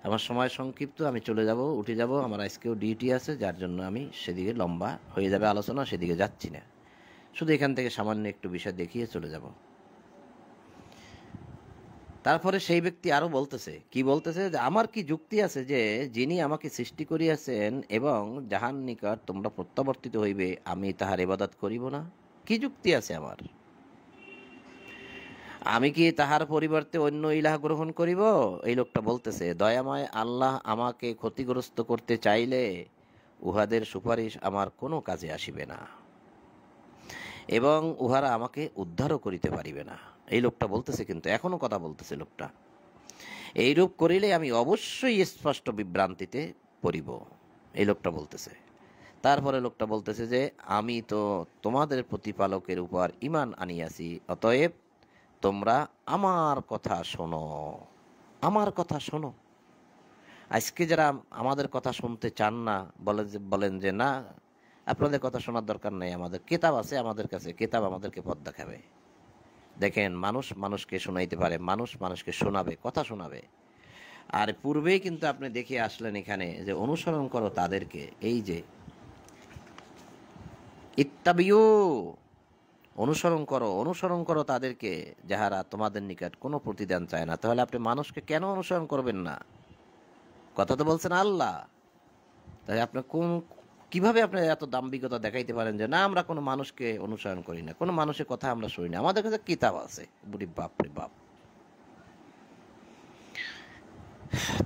আমার সময় সংক্ষিপ্ত, আমি চলে যাব, উঠে যাব, আমার আজকেও ডিউটি আছে, যার জন্য আমি সেদিকে লম্বা হয়ে যাবে আলোচনা, সেদিকে যাচ্ছি না। শুধু এখান থেকে সামান্য একটু বিষয় দেখিয়ে চলে যাব। তারপরে সেই ব্যক্তি আরো বলতেছে, কি বলতেছে, যে আমার কি যুক্তি আছে যে যিনি আমাকে সৃষ্টি করিয়াছেন এবং যাহার নিকট তোমরা প্রত্যাবর্তিত হইবে আমি তাহার ইবাদত করিব না? কি যুক্তি আছে আমার? আমি কি তাহার পরিবর্তে অন্য ইলাহ গ্রহণ করিব? এই লোকটা বলতেছে, দয়াময় আল্লাহ আমাকে ক্ষতিগ্রস্ত করতে চাইলে উহাদের সুপারিশ আমার কোনো কাজে আসিবে না এবং উহারা আমাকে উদ্ধারও করিতে পারিবে না। এই লোকটা বলতেছে, কিন্তু এখনো কথা বলতেছে লোকটা, এইরূপ করিলে আমি অবশ্যই স্পষ্ট বিভ্রান্তিতে পড়িব, এই লোকটা বলতেছে। তারপরে লোকটা বলতেছে যে আমি তো তোমাদের প্রতিপালকের উপর ঈমান আনিয়াছি, অতএব তোমরা আমার কথা শোনো, আমার কথা শোনো। আজকে যারা আমাদের কথা শুনতে চান না, বলেন যে না, আপনাদের কথা শোনার দরকার নেই, আমাদের কিতাব আছে, আমাদের কাছে কিতাব আমাদেরকে পথ দেখাবে। দেখেন, মানুষ মানুষকে শোনাইতে পারে, মানুষ মানুষকে শোনাবে, কথা শোনাবে। আর পূর্বেই কিন্তু আপনি দেখে আসলেন এখানে যে অনুসরণ করো তাদেরকে, এই যে ইত্তাবিউ, অনুসরণ করো তাদেরকে যাহারা তোমাদের নিকট কোনো প্রতিদান চায় না। তাহলে আপনি মানুষকে কেন অনুসরণ করবেন না? কথা তো বলছেন আল্লাহ। তাই আপনি কিভাবে আপনি এত দাম্ভিকতা দেখাইতে পারেন যে না, আমরা কোনো মানুষকে অনুসরণ করি না, কোনো মানুষের কথা আমরা শুনি না, আমাদের কাছে কিতাব আছে? বুড়ি বাপ রে বাপ।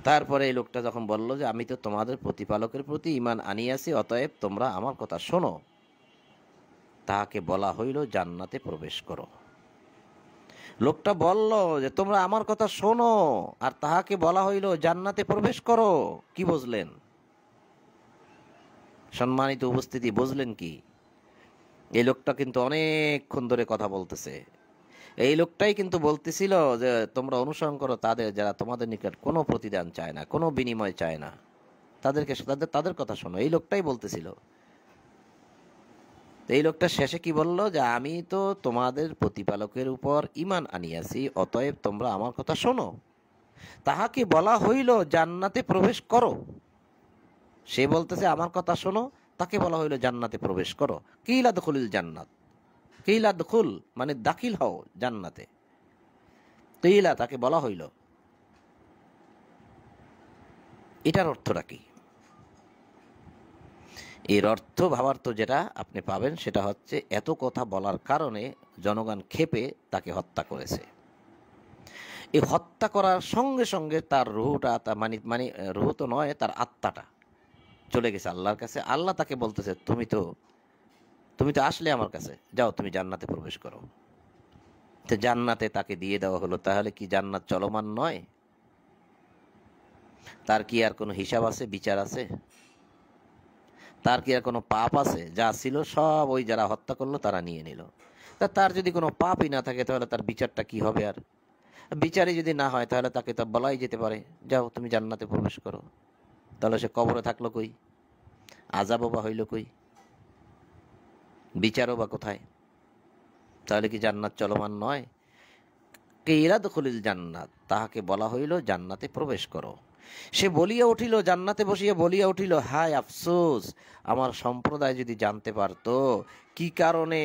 তারপরে এই লোকটা যখন বলল যে আমি তো তোমাদের প্রতিপালকের প্রতি ঈমান আনিয়াছি, অতএব তোমরা আমার কথা শোনো, তাহাকে বলা হইল জান্নাতে প্রবেশ করো। লোকটা বলল যে তোমরা আমার কথা শোনো আর তাহাকে বলা হইল জান্নাতে প্রবেশ করো। কি বুঝলেন সম্মানিত উপস্থিতি? বুঝলেন কি? এই লোকটা কিন্তু অনেকক্ষণ ধরে কথা বলতেছে। এই লোকটাই কিন্তু বলতেছিল যে তোমরা অনুসরণ করো তাদের যারা তোমাদের নিকট কোনো প্রতিদান চায় না, কোনো বিনিময় চায় না, তাদেরকে তাদের কথা শোনো। এই লোকটাই বলতেছিল। এই লোকটা শেষে কি বলল? যে আমি তো তোমাদের প্রতিপালকের উপর ঈমান আনিয়াছি, অতএব তোমরা আমার কথা শোনো, তাহাকে বলা হইল জান্নাতে প্রবেশ করো। সে বলতেছে আমার কথা শোনো, তাকে বলা হইল জান্নাতে প্রবেশ করো। কিলা দখুলিল জান্নাত, কিলা দখুল মানে দাখিল হও জান্নাতে, কিলা তাকে বলা হইল। এটার অর্থটা কি? এর অর্থ ভাবার্থ যেটা আপনি পাবেন সেটা হচ্ছে, এত কথা বলার কারণে জনগণ ক্ষেপে তাকে হত্যা করেছে। এই হত্যা করার সঙ্গে সঙ্গে তার রুহটা, মানে রুহ তো নয়, তার আত্মাটা চলে গেছে আল্লাহর কাছে। আল্লাহ তাকে বলতেছে তুমি তো আসলে আমার কাছে, যাও তুমি জান্নাতে প্রবেশ করো। তো জান্নাতে তাকে দিয়ে দেওয়া হলো, তাহলে কি জান্নাত চলমান নয়? তার কি আর কোনো হিসাব আছে, বিচার আছে? তার কি আর কোনো পাপ আছে? যা ছিল সব ওই যারা হত্যা করলো তারা নিয়ে নিল। তা তার যদি কোনো পাপই না থাকে তাহলে তার বিচারটা কি হবে? আর বিচারই যদি না হয় তাহলে তাকে তো বলাই যেতে পারে, যাও তুমি জান্নাতে প্রবেশ করো। তাহলে সে কবরে থাকলো কই? আযাবও বা হইল কই? বিচারও বা কোথায়? তাহলে কি জান্নাত চলমান নয়? কেইরা দখলিল জান্নাত, তাহাকে বলা হইল জান্নাতে প্রবেশ করো। সে বলিয়া উঠিল, জান্নাতে বসিয়া বলিয়া উঠিল, হায় আফসোস, আমার সম্প্রদায় যদি জানতে পারত কি কারণে,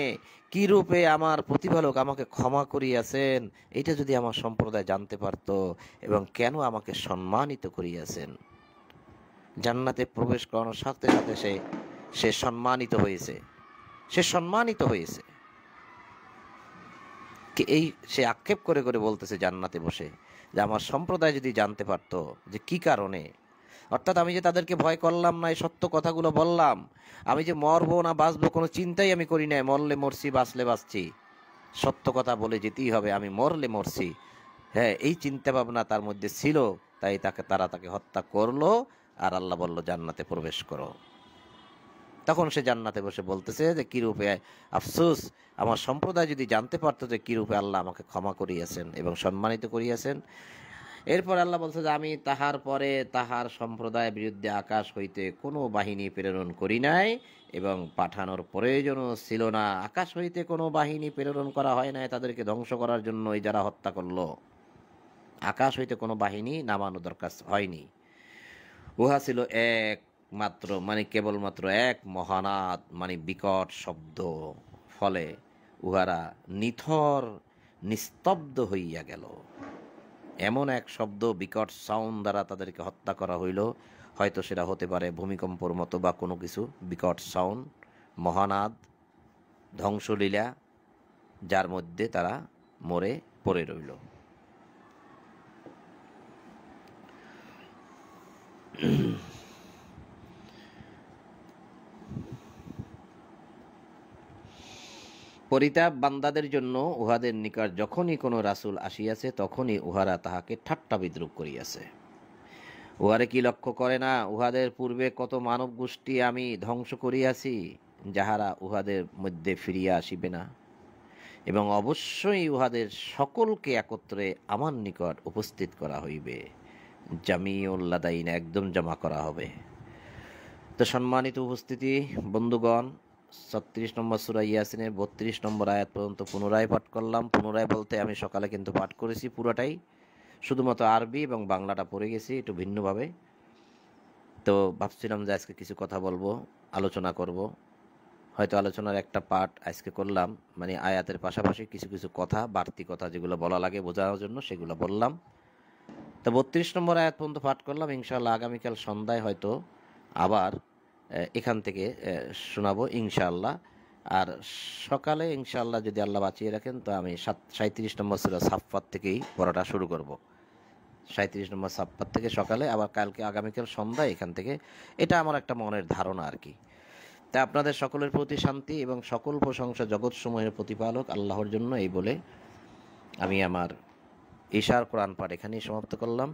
কি রূপে আমার প্রতিপালক আমাকে ক্ষমা করিয়াছেন, এটা যদি আমার সম্প্রদায় জানতে পারত, এবং কেন আমাকে সম্মানিত করিয়াছেন। জান্নাতে প্রবেশ করানোর সাথে সাথে সে সম্মানিত হয়েছে, সে সম্মানিত হয়েছে। এই সে আক্ষেপ করে করে বলতেছে জান্নাতে বসে যে আমার সম্প্রদায় যদি জানতে পারতো যে কি কারণে, অর্থাৎ আমি যে তাদেরকে ভয় করলাম না, এই সত্য কথাগুলো বললাম, আমি যে মরবো না বাঁচবো কোনো চিন্তাই আমি করি নাই, মরলে মরছি বাঁচলে বাঁচছি, সত্য কথা বলে যেতেই হবে, আমি মরলে মরছি, হ্যাঁ, এই চিন্তা ভাবনা তার মধ্যে ছিল, তাই তাকে হত্যা করলো, আর আল্লাহ বলল জান্নাতে প্রবেশ করো। তখন সে জান্নাতে বসে বলতেছে যে কিরূপে আফসোস, আমার সম্প্রদায় যদি জানতে পারতো যে কিরূপে আল্লাহ আমাকে ক্ষমা করিয়াছেন এবং সম্মানিত করিয়াছেন। এরপর আল্লাহ বলছে যে আমি তাহার পরে তাহার সম্প্রদায়ের বিরুদ্ধে আকাশ হইতে কোনো বাহিনী প্রেরণ করি নাই, এবং পাঠানোর প্রয়োজনও ছিল না। আকাশ হইতে কোনো বাহিনী প্রেরণ করা হয় নাই তাদেরকে ধ্বংস করার জন্য, ওই যারা হত্যা করলো। আকাশ হইতে কোনো বাহিনী নামানো দরকার হয়নি। উহা ছিল একমাত্র, মানে কেবলমাত্র এক মহানাদ, মানে বিকট শব্দ, ফলে উহারা নিথর নিস্তব্ধ হইয়া গেল। এমন এক শব্দ, বিকট সাউন্ড দ্বারা তাদেরকে হত্যা করা হইল। হয়তো সেটা হতে পারে ভূমিকম্পর মতো বা কোনো কিছু, বিকট সাউন্ড, মহানাদ, ধ্বংসলীলা, যার মধ্যে তারা মরে পড়ে রইল। পরিতাপ বান্দাদের জন্য উহাদের নিকট যখনই কোনো রাসূল আসিয়াছে তখনই উহারা তাহাকে ঠাট্টা বিদ্রূপ করিয়াছে। উহারে কি লক্ষ্য করে না, উহাদের পূর্বে কত মানব গোষ্ঠী আমি ধ্বংস করিয়াছি, যাহারা উহাদের মধ্যে ফিরিয়া আসিবে না, এবং অবশ্যই উহাদের সকলকে একত্রে আমার নিকট উপস্থিত করা হইবে। জামিউল লাদাইন, একদম জমা করা হবে। তো সম্মানিত উপস্থিতি, বন্ধুগণ, 36 নম্বর সূরা ইয়াসিনের 32 নম্বর আয়াত পর্যন্ত পুনরায় পাঠ করলাম। পুনরায় বলতে আমি সকালে কিন্তু পাঠ করেছি পুরোটাই, শুধুমাত্র আরবি এবং বাংলাটা পড়ে গেছি একটু ভিন্নভাবে। তো ভাবছিলাম যে আজকে কিছু কথা বলবো, আলোচনা করব। হয়তো আলোচনার একটা পার্ট আজকে করলাম, মানে আয়াতের পাশাপাশি কিছু কিছু কথা, বাড়তি কথা যেগুলো বলা লাগে বোঝানোর জন্য, সেগুলো বললাম। তো 32 নম্বর আয়াত পর্যন্ত পাঠ করলাম। ইনশাআল্লাহ আগামীকাল সন্ধ্যায় হয়তো আবার এখান থেকে শোনাবো ইনশাআল্লাহ। আর সকালে ইনশাআল্লাহ যদি আল্লাহ বাঁচিয়ে রাখেন তো আমি 37 নম্বর সূরা সাফফাত থেকেই পড়াটা শুরু করব। 37 নম্বর সাফফাত থেকে সকালে, আবার কালকে আগামীকাল সন্ধ্যায় এখান থেকে। এটা আমার একটা মনের ধারণা আর কি। তাই আপনাদের সকলের প্রতি শান্তি এবং সকল প্রশংসা জগৎসমূহের প্রতিপালক আল্লাহর জন্য, এই বলে আমি আমার ঈশার কোরআন পাঠ এখানেই সমাপ্ত করলাম।